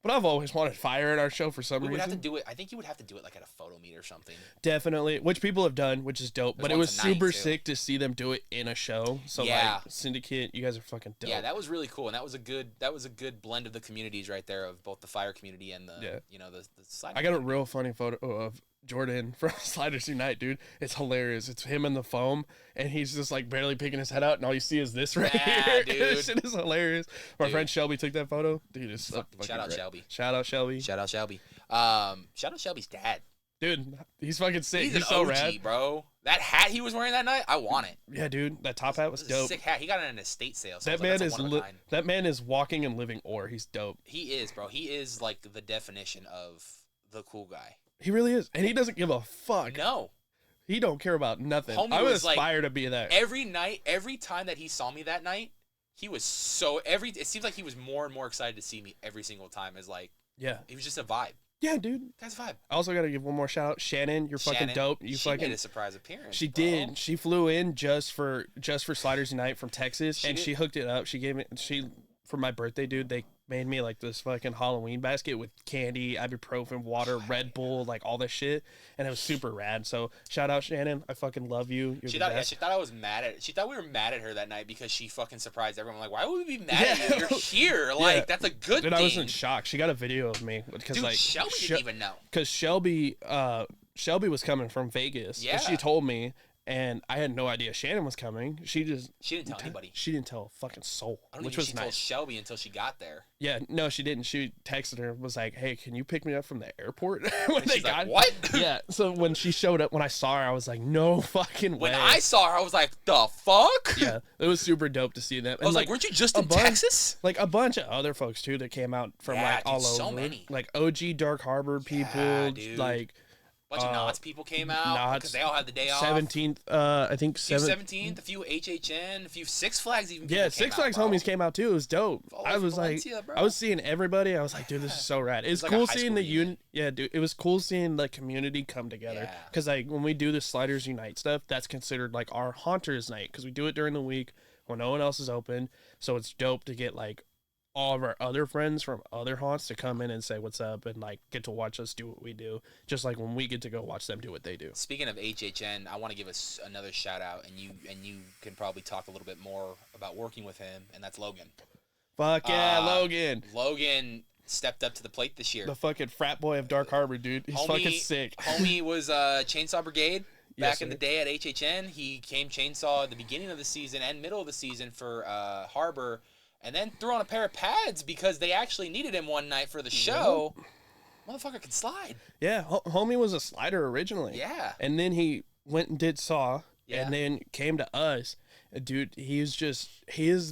Speaker 2: But I've always wanted fire at our show for some reason.
Speaker 1: Would have to do it. I think you would have to do it like at a photo meet or something.
Speaker 2: Definitely, which people have done, which is dope. But it was super sick to see them do it in a show. So like Syndicate, you guys are fucking dope.
Speaker 1: Yeah, that was really cool, and that was a good blend of the communities right there, of both the fire community and the the side.
Speaker 2: I got a real funny photo of Jordan from Sliders Unite, dude. It's hilarious. It's him in the foam, and he's just like barely peeking his head out, and all you see is this right here. Dude. This shit is hilarious. My friend Shelby took that photo. Dude, it's
Speaker 1: shout out Shelby.
Speaker 2: Shout out Shelby.
Speaker 1: Shout out Shelby. Shout out Shelby's dad.
Speaker 2: Dude, he's fucking sick.
Speaker 1: He's so OG, rad, bro. That hat he was wearing that night, I want it.
Speaker 2: Yeah, dude, that top hat was dope.
Speaker 1: Sick hat. He got it in an estate sale. So
Speaker 2: that man is walking and living ore. He's dope.
Speaker 1: He is, bro. He is like the definition of the cool guy.
Speaker 2: He really is, and he doesn't give a fuck.
Speaker 1: No.
Speaker 2: He don't care about nothing.
Speaker 1: Homie
Speaker 2: I would
Speaker 1: was, like,
Speaker 2: aspire to be that.
Speaker 1: Every night, every time that he saw me that night, he was it seems like he was more and more excited to see me every single time. It's like,
Speaker 2: Yeah.
Speaker 1: it was just a vibe.
Speaker 2: Yeah, dude.
Speaker 1: That's a vibe.
Speaker 2: I also got to give one more shout out. Shannon, you're fucking dope.
Speaker 1: She made a surprise appearance.
Speaker 2: She
Speaker 1: bro.
Speaker 2: did. She flew in just for Sliders Unite from Texas,
Speaker 1: She
Speaker 2: and
Speaker 1: did.
Speaker 2: she hooked it up. For my birthday, dude. They made me like this fucking Halloween basket with candy, ibuprofen, water, Red Bull, like all this shit, and it was super rad. So shout out Shannon. I fucking love you. You're
Speaker 1: She
Speaker 2: the
Speaker 1: thought,
Speaker 2: best.
Speaker 1: she thought I was mad at. She thought we were mad at her that night because she fucking surprised everyone. I'm like, why would we be mad at you? You're here. Like, that's a good
Speaker 2: Dude,
Speaker 1: thing.
Speaker 2: I was in shock. She got a video of me because
Speaker 1: Dude,
Speaker 2: like
Speaker 1: Shelby didn't even know.
Speaker 2: because Shelby was coming from Vegas.
Speaker 1: Yeah.
Speaker 2: And she told me, and I had no idea Shannon was coming. She didn't tell
Speaker 1: anybody.
Speaker 2: She didn't tell a fucking soul,
Speaker 1: I don't
Speaker 2: which
Speaker 1: think
Speaker 2: was
Speaker 1: she told
Speaker 2: nice.
Speaker 1: Shelby until she got there.
Speaker 2: Yeah, no, she didn't. She texted her, was like, "Hey, can you pick me up from the airport?" when
Speaker 1: And she's like, what?
Speaker 2: Yeah. So when she showed up, when I saw her, I was like, "No fucking way."
Speaker 1: When I saw her, I was like, the fuck?
Speaker 2: Yeah, it was super dope to see them. And
Speaker 1: I was like, weren't you just in
Speaker 2: bunch-
Speaker 1: Texas?
Speaker 2: Like a bunch of other folks too that came out from
Speaker 1: Yeah,
Speaker 2: like
Speaker 1: dude,
Speaker 2: all
Speaker 1: so
Speaker 2: over.
Speaker 1: many.
Speaker 2: Like OG Dark Harbor people,
Speaker 1: Yeah, dude.
Speaker 2: like
Speaker 1: bunch of Knots people came out
Speaker 2: Knots,
Speaker 1: because they all had the day off.
Speaker 2: 17th, I think
Speaker 1: A few
Speaker 2: 17th.
Speaker 1: 17th, a few HHN, a few Six Flags even.
Speaker 2: Yeah,
Speaker 1: people
Speaker 2: Six
Speaker 1: came
Speaker 2: Flags
Speaker 1: out, bro.
Speaker 2: homies came out too. It was dope.
Speaker 1: All
Speaker 2: I
Speaker 1: over
Speaker 2: was like,
Speaker 1: Valencia, bro.
Speaker 2: I was seeing everybody. I was like, dude, this is so rad. It's
Speaker 1: like a
Speaker 2: cool
Speaker 1: high
Speaker 2: seeing
Speaker 1: school
Speaker 2: the
Speaker 1: reunion.
Speaker 2: Yeah, dude, it was cool seeing the community come together.
Speaker 1: Yeah.
Speaker 2: Because like when we do the Sliders Unite stuff, that's considered like our Haunters Night because we do it during the week when no one else is open. So it's dope to get like all of our other friends from other haunts to come in and say what's up and like get to watch us do what we do, just like when we get to go watch them do what they do.
Speaker 1: Speaking of HHN, I want to give us another shout out, and you can probably talk a little bit more about working with him, and that's Logan.
Speaker 2: Fuck yeah, Logan,
Speaker 1: Logan stepped up to the plate this year.
Speaker 2: the fucking frat boy of Dark Harbor, dude. He's fucking sick.
Speaker 1: Homie was Chainsaw Brigade back
Speaker 2: Yes,
Speaker 1: in the
Speaker 2: sir.
Speaker 1: day at HHN. He came Chainsaw at the beginning of the season and middle of the season for Harbor, and then threw on a pair of pads because they actually needed him one night for the show. Motherfucker can slide.
Speaker 2: Yeah, homie was a slider originally.
Speaker 1: Yeah.
Speaker 2: And then he went and did Saw,
Speaker 1: Yeah.
Speaker 2: and then came to us. Dude, he is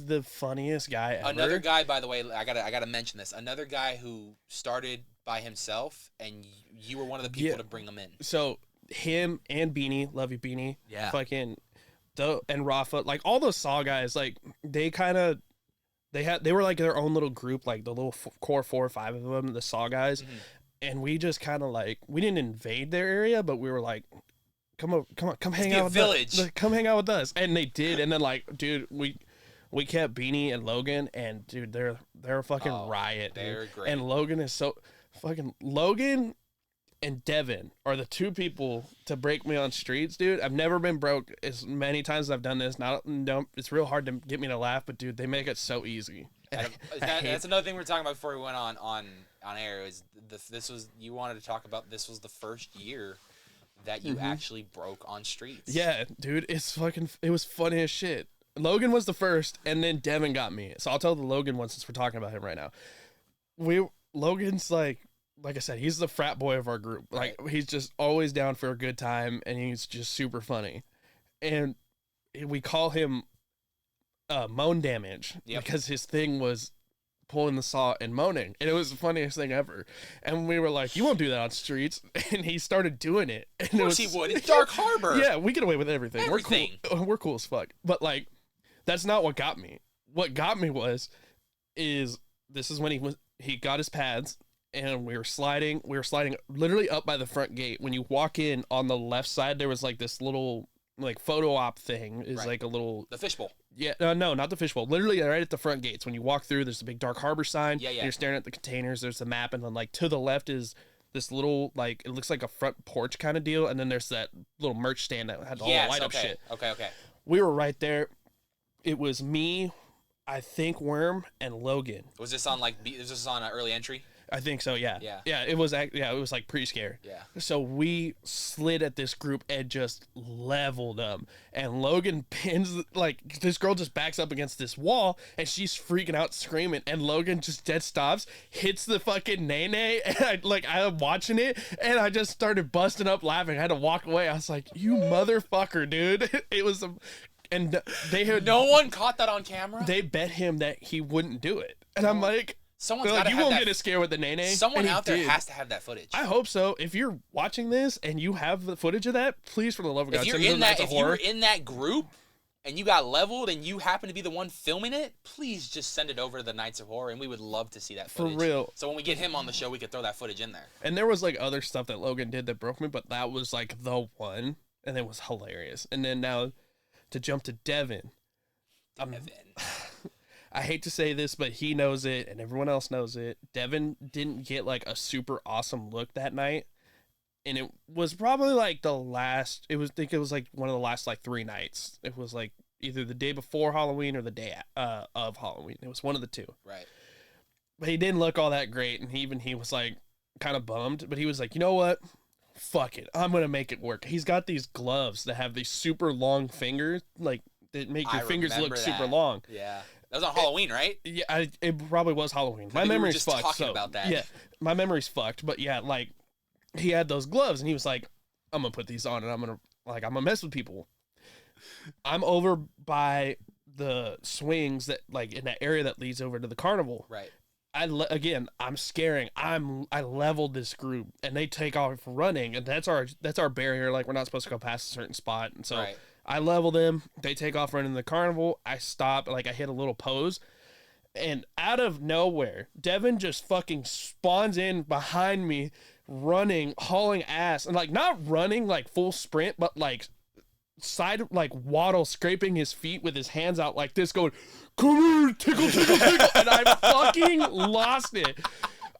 Speaker 2: the funniest guy ever.
Speaker 1: Another guy, by the way, I gotta mention this. Another guy who started by himself, and you were one of the people
Speaker 2: Yeah.
Speaker 1: to bring him in.
Speaker 2: So him and Beanie, love you Beanie.
Speaker 1: Yeah.
Speaker 2: Fucking, and Rafa, like all those Saw guys, like they were like their own little group, like the little core 4 or 5 of them, the Saw guys, and we just kind of like we didn't invade their area, but we were like, come hang
Speaker 1: be
Speaker 2: out
Speaker 1: a
Speaker 2: with
Speaker 1: village.
Speaker 2: us. Come hang out with us, and they did, and then like, dude, we kept Beanie and Logan, and dude, they're a fucking riot, dude.
Speaker 1: they're great.
Speaker 2: And Logan is so fucking Logan and Devin are the two people to break me on streets, dude. I've never been broke as many times as I've done this. No, it's real hard to get me to laugh, but dude, they make it so easy.
Speaker 1: That's another thing we were talking about before we went on air. Is this was you wanted to talk about? This was the first year that you actually broke on streets.
Speaker 2: Yeah, dude, it was funny as shit. Logan was the first, and then Devin got me. So I'll tell the Logan one since we're talking about him right now. Logan's like I said, he's the frat boy of our group. Like he's just always down for a good time, and he's just super funny. And we call him moan damage because his thing was pulling the saw and moaning, and it was the funniest thing ever. And we were like, "You won't do that on streets," and he started doing it. And
Speaker 1: Of course he would. It's Dark Harbor.
Speaker 2: Yeah, we get away with everything.
Speaker 1: Everything.
Speaker 2: We're cool as fuck. But like, that's not what got me. What got me is this is when he got his pads. And we were sliding literally up by the front gate. When you walk in on the left side, there was like this little like photo op thing is like a little
Speaker 1: The fishbowl.
Speaker 2: Yeah, no, not the fishbowl. Literally right at the front gates. When you walk through, there's a big Dark Harbor sign.
Speaker 1: Yeah.
Speaker 2: And you're staring at the containers. There's the map, and then like to the left is this little like it looks like a front porch kind of deal, and then there's that little merch stand that had all the light up shit.
Speaker 1: Okay.
Speaker 2: We were right there. It was me, I think Worm, and Logan.
Speaker 1: Was this on an early entry?
Speaker 2: I think so, yeah.
Speaker 1: Yeah.
Speaker 2: It was like pre-scare.
Speaker 1: Yeah.
Speaker 2: So we slid at this group and just leveled them. And Logan pins, like, this girl just backs up against this wall, and she's freaking out, screaming, and Logan just dead stops, hits the fucking nay-nay, and I'm watching it, and I just started busting up laughing. I had to walk away. I was like, you motherfucker, dude. It was and they had...
Speaker 1: No one caught that on camera?
Speaker 2: They bet him that he wouldn't do it. And I'm like...
Speaker 1: Someone's
Speaker 2: They're
Speaker 1: got
Speaker 2: like,
Speaker 1: to
Speaker 2: you
Speaker 1: have
Speaker 2: won't
Speaker 1: that.
Speaker 2: get a scare with the nene.
Speaker 1: Someone
Speaker 2: And he
Speaker 1: out there
Speaker 2: did.
Speaker 1: has to have that footage.
Speaker 2: I hope so. If you're watching this and you have the footage of that, please, for the love of God,
Speaker 1: If you're
Speaker 2: send it to
Speaker 1: in
Speaker 2: the
Speaker 1: that,
Speaker 2: Nights of
Speaker 1: if you were
Speaker 2: Horror.
Speaker 1: in that group and you got leveled and you happen to be the one filming it, please just send it over to the Nights of Horror, and we would love to see that
Speaker 2: For
Speaker 1: footage.
Speaker 2: real.
Speaker 1: So when we get him on the show, we could throw that footage in there.
Speaker 2: And there was like other stuff that Logan did that broke me, but that was like the one, and it was hilarious. And then now to jump to Devin. I hate to say this, but he knows it, and everyone else knows it. Devin didn't get like a super awesome look that night, and it was probably like the last. I think it was like one of the last like 3 nights. It was like either the day before Halloween or the day of Halloween. It was one of the two.
Speaker 1: Right.
Speaker 2: But he didn't look all that great, and he was like kind of bummed. But he was like, you know what? Fuck it, I'm gonna make it work. He's got these gloves that have these super long fingers, like that make your fingers look super long.
Speaker 1: Yeah. That was on Halloween, right?
Speaker 2: Yeah, it probably was Halloween. My
Speaker 1: we were
Speaker 2: memory's
Speaker 1: just
Speaker 2: fucked.
Speaker 1: talking about that.
Speaker 2: Yeah, my memory's fucked. But yeah, like he had those gloves, and he was like, "I'm gonna put these on, and I'm gonna mess with people." I'm over by the swings that like in that area that leads over to the carnival.
Speaker 1: Right.
Speaker 2: I'm scaring. I leveled this group, and they take off running, and that's our barrier. Like we're not supposed to go past a certain spot, and so.
Speaker 1: Right.
Speaker 2: I level them. They take off running the carnival. I stop. Like I hit a little pose. And out of nowhere, Devin just fucking spawns in behind me, running, hauling ass. And like not running like full sprint, but like side like waddle, scraping his feet with his hands out like this, going, "Come here, tickle, tickle, tickle." And I fucking lost it.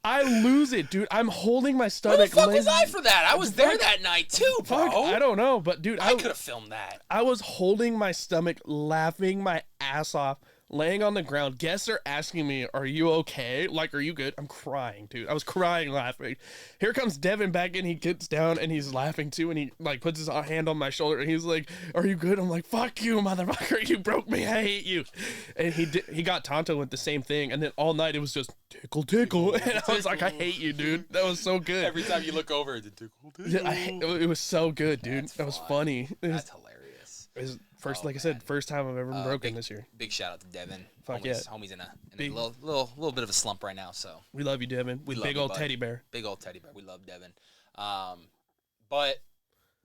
Speaker 2: I lose it, dude. I'm holding my stomach.
Speaker 1: Where the fuck was I for that? I was there that night too, bro.
Speaker 2: Fuck, I don't know, but dude,
Speaker 1: I could have filmed that.
Speaker 2: I was holding my stomach, laughing my ass off, laying on the ground. Guests are asking me, "Are you okay? Like, are you good?" I'm crying, dude. I was crying, laughing. Here comes Devin back in. He gets down and he's laughing too, and he like puts his hand on my shoulder and he's like, "Are you good?" I'm like, "Fuck you, motherfucker! You broke me. I hate you." And he got Tonto with the same thing, and then all night it was just tickle, tickle, and I was like, "I hate you, dude." That was so good.
Speaker 1: Every time you look over, it's a tickle, tickle.
Speaker 2: It was so good, dude. That was funny.
Speaker 1: That's hilarious.
Speaker 2: It was like I said, first time I've ever been broken this year.
Speaker 1: Big shout out to Devin.
Speaker 2: Fuck
Speaker 1: Homie's in a little bit of a slump right now, so
Speaker 2: we love you, Devin.
Speaker 1: We love
Speaker 2: big
Speaker 1: you,
Speaker 2: old
Speaker 1: bud.
Speaker 2: teddy bear.
Speaker 1: Big old teddy bear. We love Devin. But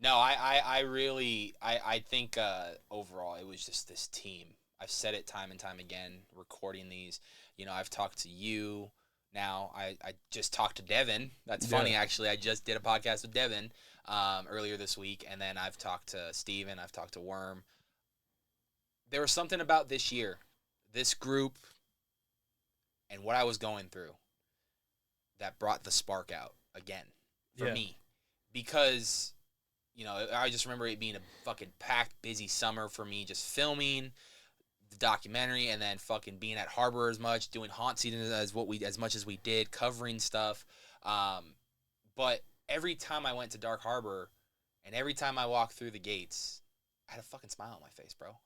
Speaker 1: no, I really think overall it was just this team. I've said it time and time again, recording these. You know, I've talked to you. Now I just talked to Devin. That's funny, actually. I just did a podcast with Devin earlier this week, and then I've talked to Steven. I've talked to Worm. There was something about this year, this group, and what I was going through that brought the spark out again for me. Because, you know, I just remember it being a fucking packed, busy summer for me, just filming the documentary and then fucking being at Harbor as much, doing haunt season as much as we did, covering stuff. But every time I went to Dark Harbor and every time I walked through the gates, I had a fucking smile on my face, bro.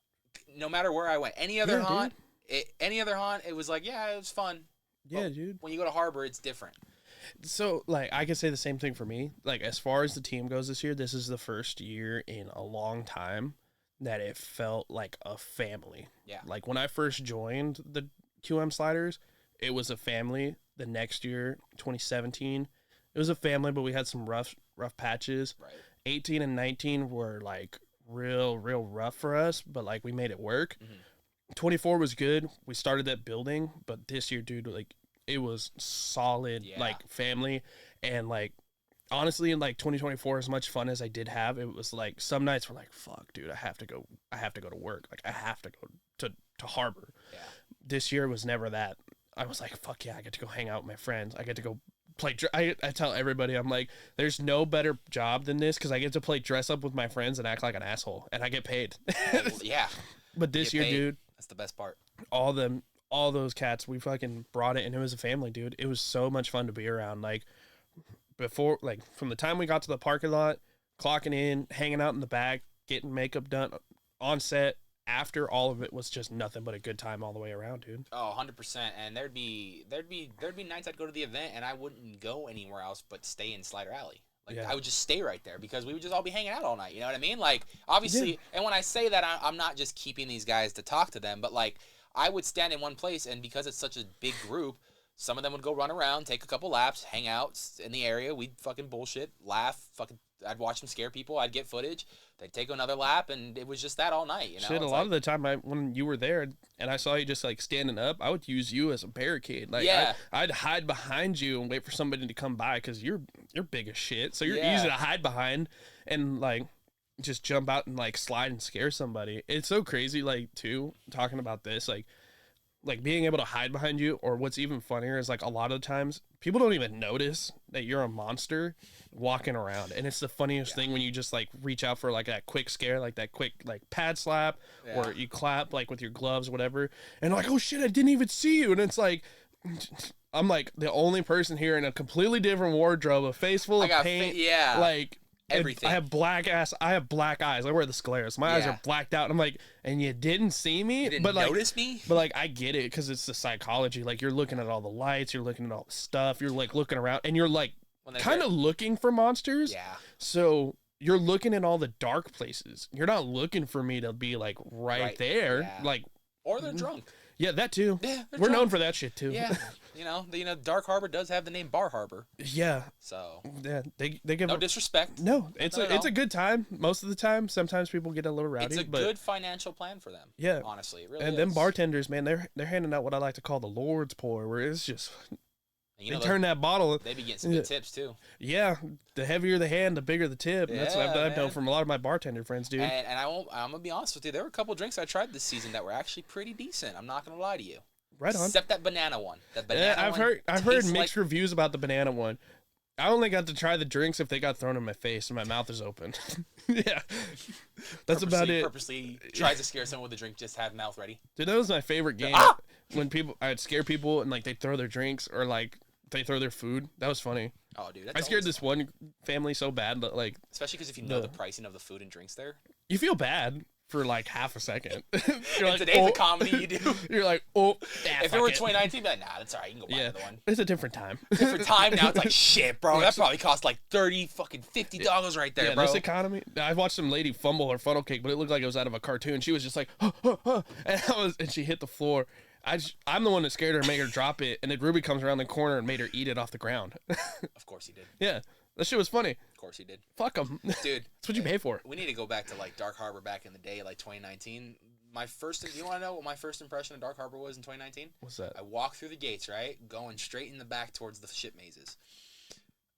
Speaker 1: No matter where I went, any other haunt, it was like, yeah, it was fun.
Speaker 2: Yeah,
Speaker 1: but
Speaker 2: dude.
Speaker 1: When you go to Harbor, it's different.
Speaker 2: So, like, I could say the same thing for me. Like, as far as the team goes this year, this is the first year in a long time that it felt like a family.
Speaker 1: Yeah.
Speaker 2: Like, when I first joined the QM Sliders, it was a family. The next year, 2017, it was a family, but we had some rough patches.
Speaker 1: Right.
Speaker 2: 18 and 19 were, like, real rough for us, but, like, we made it work. Mm-hmm. 24 was good. We started that building, but this year, dude, like, it was solid, like, family. And, like, honestly, in, like, 2024, as much fun as I did have, it was, like, some nights were like, fuck, dude, I have to go to work. Like, I have to go to Harbor.
Speaker 1: Yeah.
Speaker 2: This year was never that. I was like, fuck yeah, I get to go hang out with my friends. I get to go play. I tell everybody, I'm like, there's no better job than this because I get to play dress up with my friends and act like an asshole, and I get paid.
Speaker 1: Yeah.
Speaker 2: But this year, dude,
Speaker 1: that's the best part.
Speaker 2: All those cats, we fucking brought it, and it was a family, dude. It was so much fun to be around. Like, before, like, from the time we got to the parking lot, clocking in, hanging out in the back, getting makeup done on set, after all of it was just nothing but a good time all the way around, dude.
Speaker 1: Oh, 100%. And there'd be nights I'd go to the event and I wouldn't go anywhere else but stay in Slider Alley. Like, I would just stay right there because we would just all be hanging out all night. You know what I mean? Like, obviously, and when I say that, I'm not just keeping these guys to talk to them, but, like, I would stand in one place, and because it's such a big group, Some of them would go run around, take a couple laps, hang out in the area. We'd fucking bullshit, laugh, fucking. I'd watch them scare people. I'd get footage. They'd take another lap, and it was just that all night. You know,
Speaker 2: Shit, a lot of the time, when you were there and I saw you just like standing up, I would use you as a barricade. Like,
Speaker 1: yeah,
Speaker 2: I'd hide behind you and wait for somebody to come by because you're big as shit, so you're easy to hide behind and like just jump out and like slide and scare somebody. It's so crazy, like too talking about this, like being able to hide behind you, or what's even funnier is like a lot of the times people don't even notice that you're a monster walking around, and it's the funniest thing when you just like reach out for like that quick scare, like that quick like pad slap, or you clap like with your gloves, whatever, and like, oh shit, I didn't even see you, and it's like I'm like the only person here in a completely different wardrobe, a face full of paint, like
Speaker 1: everything.
Speaker 2: I have black eyes. I wear the scleras. My eyes are blacked out. I'm like, and you didn't see me?
Speaker 1: You didn't
Speaker 2: but like,
Speaker 1: notice me?
Speaker 2: But like, I get it because it's the psychology. Like, you're looking at all the lights, you're looking at all the stuff, you're like looking around, and you're like kind of looking for monsters.
Speaker 1: Yeah.
Speaker 2: So you're looking in all the dark places. You're not looking for me to be like right there.
Speaker 1: Yeah.
Speaker 2: Like,
Speaker 1: or they're drunk.
Speaker 2: Yeah, that too.
Speaker 1: Yeah,
Speaker 2: we're known for that shit too.
Speaker 1: Yeah, you know, Dark Harbor does have the name Bar Harbor.
Speaker 2: Yeah.
Speaker 1: So
Speaker 2: yeah, they give
Speaker 1: no disrespect.
Speaker 2: No, it's a good time most of the time. Sometimes people get a little rowdy.
Speaker 1: It's a good financial plan for them.
Speaker 2: Yeah,
Speaker 1: honestly, it really
Speaker 2: and
Speaker 1: is.
Speaker 2: them bartenders, man, they're handing out what I like to call the Lord's pour, where it's just. You know, they turn that bottle.
Speaker 1: They be getting some good tips too.
Speaker 2: Yeah, the heavier the hand, the bigger the tip.
Speaker 1: Yeah,
Speaker 2: that's what I've known from a lot of my bartender friends, dude.
Speaker 1: And I'm gonna be honest with you. There were a couple drinks I tried this season that were actually pretty decent. I'm not gonna lie to you.
Speaker 2: Right on.
Speaker 1: Except that banana one. I've
Speaker 2: heard mixed reviews about the banana one. I only got to try the drinks if they got thrown in my face and my mouth is open. Yeah, that's about it.
Speaker 1: Purposely tries to scare someone with a drink, just have mouth ready.
Speaker 2: Dude, that was my favorite game. When I'd scare people and like they throw their drinks or like they throw their food. That was funny.
Speaker 1: Oh, dude,
Speaker 2: I scared this one family so bad that like,
Speaker 1: especially because if you know the pricing of the food and drinks there,
Speaker 2: you feel bad for like half a second.
Speaker 1: You're like, today's a comedy, you do.
Speaker 2: You're like, oh, yeah,
Speaker 1: if it were 2019, be like, nah, that's all right. You can go buy another one.
Speaker 2: It's a different time.
Speaker 1: Different time now. It's like, shit, bro. That probably cost like $50 right there, bro.
Speaker 2: This economy. I watched some lady fumble her funnel cake, but it looked like it was out of a cartoon. She was just like, huh, huh, huh, and she hit the floor. I'm the one that scared her and made her drop it, and then Ruby comes around the corner and made her eat it off the ground.
Speaker 1: Of course he did.
Speaker 2: Yeah, that shit was funny.
Speaker 1: Of course he did.
Speaker 2: Fuck him,
Speaker 1: dude.
Speaker 2: That's what you pay for.
Speaker 1: We need to go back to like Dark Harbor back in the day, like 2019. You want to know what my first impression of Dark Harbor was in 2019?
Speaker 2: What's that?
Speaker 1: I walk through the gates, right, going straight in the back towards the ship mazes.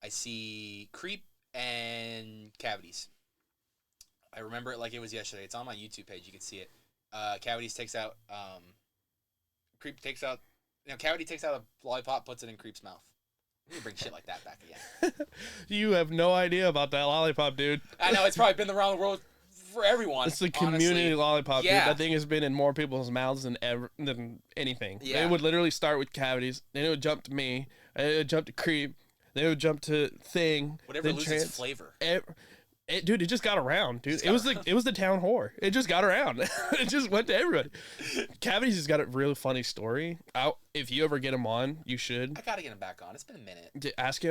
Speaker 1: I see creep and cavities. I remember it like it was yesterday. It's on my YouTube page. You can see it. Cavities takes out. Creep takes out, Cavity takes out a lollipop, puts it in Creep's mouth. We need to bring shit like that back again.
Speaker 2: You have no idea about that lollipop, dude.
Speaker 1: I know, it's probably been around the world for everyone.
Speaker 2: It's the community lollipop, dude. That thing has been in more people's mouths than anything.
Speaker 1: Yeah.
Speaker 2: It would literally start with Cavities, then it would jump to me, then it would jump to Creep, then it would jump to Thing.
Speaker 1: Whatever loses flavor.
Speaker 2: Dude, it just got around, dude. It was the town whore. It just got around. It just went to everybody. Cavities has got a really funny story. If you ever get him on, you should.
Speaker 1: I gotta get him back on. It's been a minute.
Speaker 2: Ask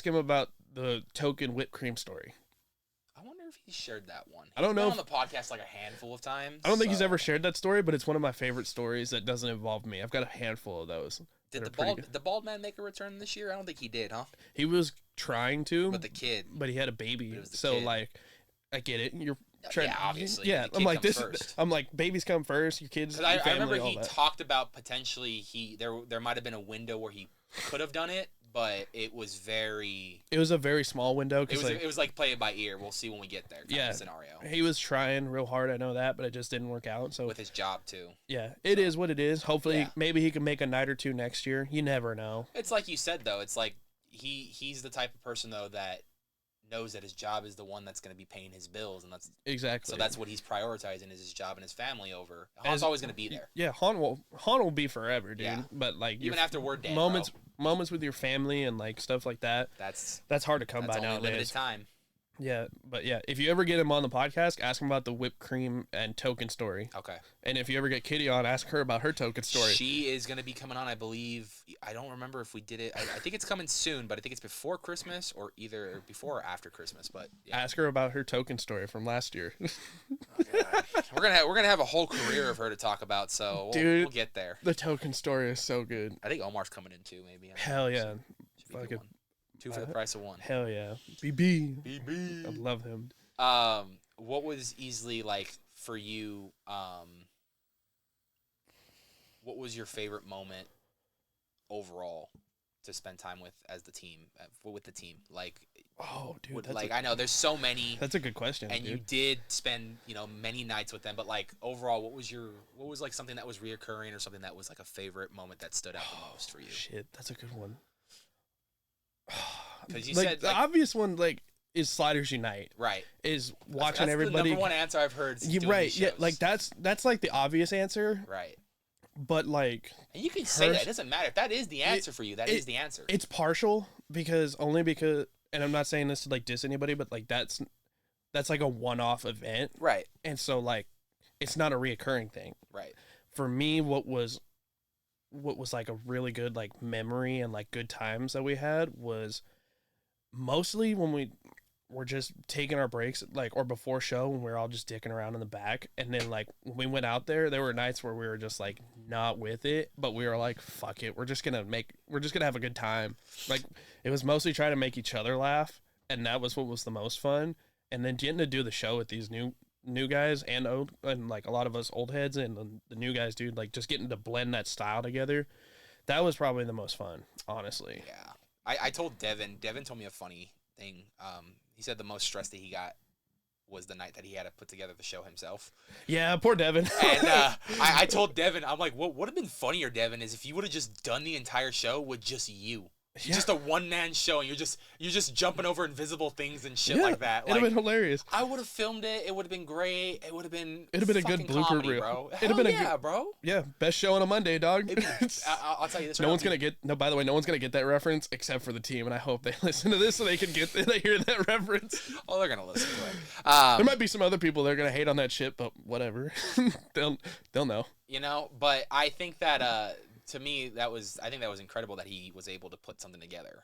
Speaker 2: him about the token whipped cream story.
Speaker 1: I wonder if he shared that one.
Speaker 2: I don't know.
Speaker 1: He's been on the podcast like a handful of times.
Speaker 2: I don't think he's ever shared that story, but it's one of my favorite stories that doesn't involve me. I've got a handful of those.
Speaker 1: Did the bald man make a return this year? I don't think he did, huh?
Speaker 2: He was trying to,
Speaker 1: but he
Speaker 2: had a baby, so like, I get it. You're trying,
Speaker 1: obviously,
Speaker 2: yeah. I'm like this. First. I'm like, babies come first. Your kids.
Speaker 1: I remember he talked about potentially there might have been a window where he could have done it, but it was a very small window. It was like play it by ear. We'll see when we get there. Kind of scenario.
Speaker 2: He was trying real hard. I know that, but it just didn't work out. So
Speaker 1: with his job too.
Speaker 2: Yeah, it is what it is. Hopefully, maybe he can make a night or two next year. You never know.
Speaker 1: It's like you said though. It's like he's the type of person though that knows that his job is the one that's going to be paying his bills, and that's
Speaker 2: exactly.
Speaker 1: So that's what he's prioritizing is his job and his family over. Han's always going to be there.
Speaker 2: Yeah, Han will be forever, dude. Yeah. But like
Speaker 1: even after we're dead,
Speaker 2: moments with your family and like stuff like that. That's hard to come by nowadays.
Speaker 1: Limited time.
Speaker 2: Yeah, but yeah, if you ever get him on the podcast, ask him about the whipped cream and token story.
Speaker 1: Okay.
Speaker 2: And if you ever get Kitty on, ask her about her token story.
Speaker 1: She is going to be coming on, I believe. I don't remember if we did it. I think it's coming soon, but I think it's before Christmas or either before or after Christmas. But yeah.
Speaker 2: Ask her about her token story from last year.
Speaker 1: Oh, we're gonna have a whole career of her to talk about, so we'll get there.
Speaker 2: The token story is so good.
Speaker 1: I think Omar's coming in too, maybe.
Speaker 2: Hell yeah.
Speaker 1: Fucking 2 for the price of 1.
Speaker 2: Hell yeah. BB.
Speaker 1: BB.
Speaker 2: I love him.
Speaker 1: What was easily like for you? What was your favorite moment overall to spend time with as the team, with the team? Like,
Speaker 2: oh, dude,
Speaker 1: I know there's so many.
Speaker 2: That's a good question.
Speaker 1: And
Speaker 2: dude.
Speaker 1: you did spend, many nights with them, but like overall, what was like something that was reoccurring or something that was like a favorite moment that stood out the most for you?
Speaker 2: Shit, that's a good one.
Speaker 1: Because you
Speaker 2: like,
Speaker 1: said
Speaker 2: the obvious one, like, is Sliders Unite.
Speaker 1: Right.
Speaker 2: Is watching
Speaker 1: that's
Speaker 2: everybody.
Speaker 1: The number one answer I've heard.
Speaker 2: Right. Yeah. Like that's like the obvious answer.
Speaker 1: Right.
Speaker 2: But like.
Speaker 1: And you can say that. It doesn't matter if that is the answer for you. That is the answer.
Speaker 2: It's partial because, and I'm not saying this to like diss anybody, but like that's like a one-off event.
Speaker 1: Right.
Speaker 2: And so like, it's not a reoccurring thing.
Speaker 1: Right.
Speaker 2: For me, what was like a really good like memory and like good times that we had was mostly when we were just taking our breaks, like, or before show when we were all just dicking around in the back. And then like when we went out there were nights where we were just like not with it, but we were like, fuck it, we're just gonna have a good time. Like, it was mostly trying to make each other laugh, and that was what was the most fun. And then getting to do the show with these new guys and like a lot of us old heads and the new guys, dude, like just getting to blend that style together, that was probably the most fun, honestly.
Speaker 1: Yeah. I told Devin told me a funny thing. He said the most stress that he got was the night that he had to put together the show himself.
Speaker 2: Yeah, poor Devin.
Speaker 1: And I told Devin, I'm like, what would have been funnier, Devin, is if you would have just done the entire show with just you. Yeah. Just a one-man show, and you're just jumping over invisible things and shit like that.
Speaker 2: It'd have been hilarious.
Speaker 1: I would have filmed it. It would have been great. It would have been.
Speaker 2: It'd have been a good blooper reel,
Speaker 1: bro.
Speaker 2: It'd have been
Speaker 1: bro.
Speaker 2: Yeah, best show on a Monday, dog.
Speaker 1: I'll tell you this.
Speaker 2: No one's gonna get. No, by the way, no one's gonna get that reference except for the team, and I hope they listen to this so they can they hear that reference.
Speaker 1: Oh, they're gonna listen to it.
Speaker 2: There might be some other people that are gonna hate on that shit, but whatever. they'll know.
Speaker 1: But I think that. To me, I think that was incredible that he was able to put something together.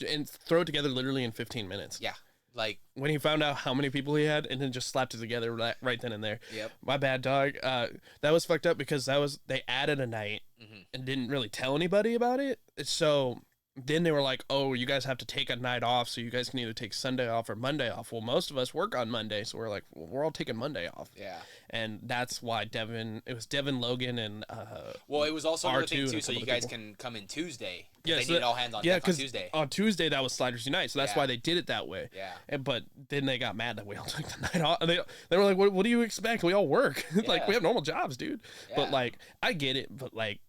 Speaker 2: And throw it together literally in 15 minutes.
Speaker 1: Yeah. Like,
Speaker 2: when he found out how many people he had and then just slapped it together right then and there.
Speaker 1: Yep.
Speaker 2: My bad, dog. That was fucked up because they added a night and didn't really tell anybody about it. So then they were like, oh, you guys have to take a night off, so you guys can either take Sunday off or Monday off. Well, most of us work on Monday, so we're like, well, we're all taking Monday off.
Speaker 1: Yeah.
Speaker 2: And that's why it was Devin, Logan, and
Speaker 1: well, it was also another thing too, so you guys
Speaker 2: people
Speaker 1: can come in Tuesday.
Speaker 2: Yeah,
Speaker 1: they need all hands on deck on Tuesday.
Speaker 2: On Tuesday that was Sliders Unite, so that's why they did it that way.
Speaker 1: Yeah.
Speaker 2: But then they got mad that we all took the night off. They were like, what do you expect? We all work. Like, we have normal jobs, dude. Yeah. But like, I get it, but like,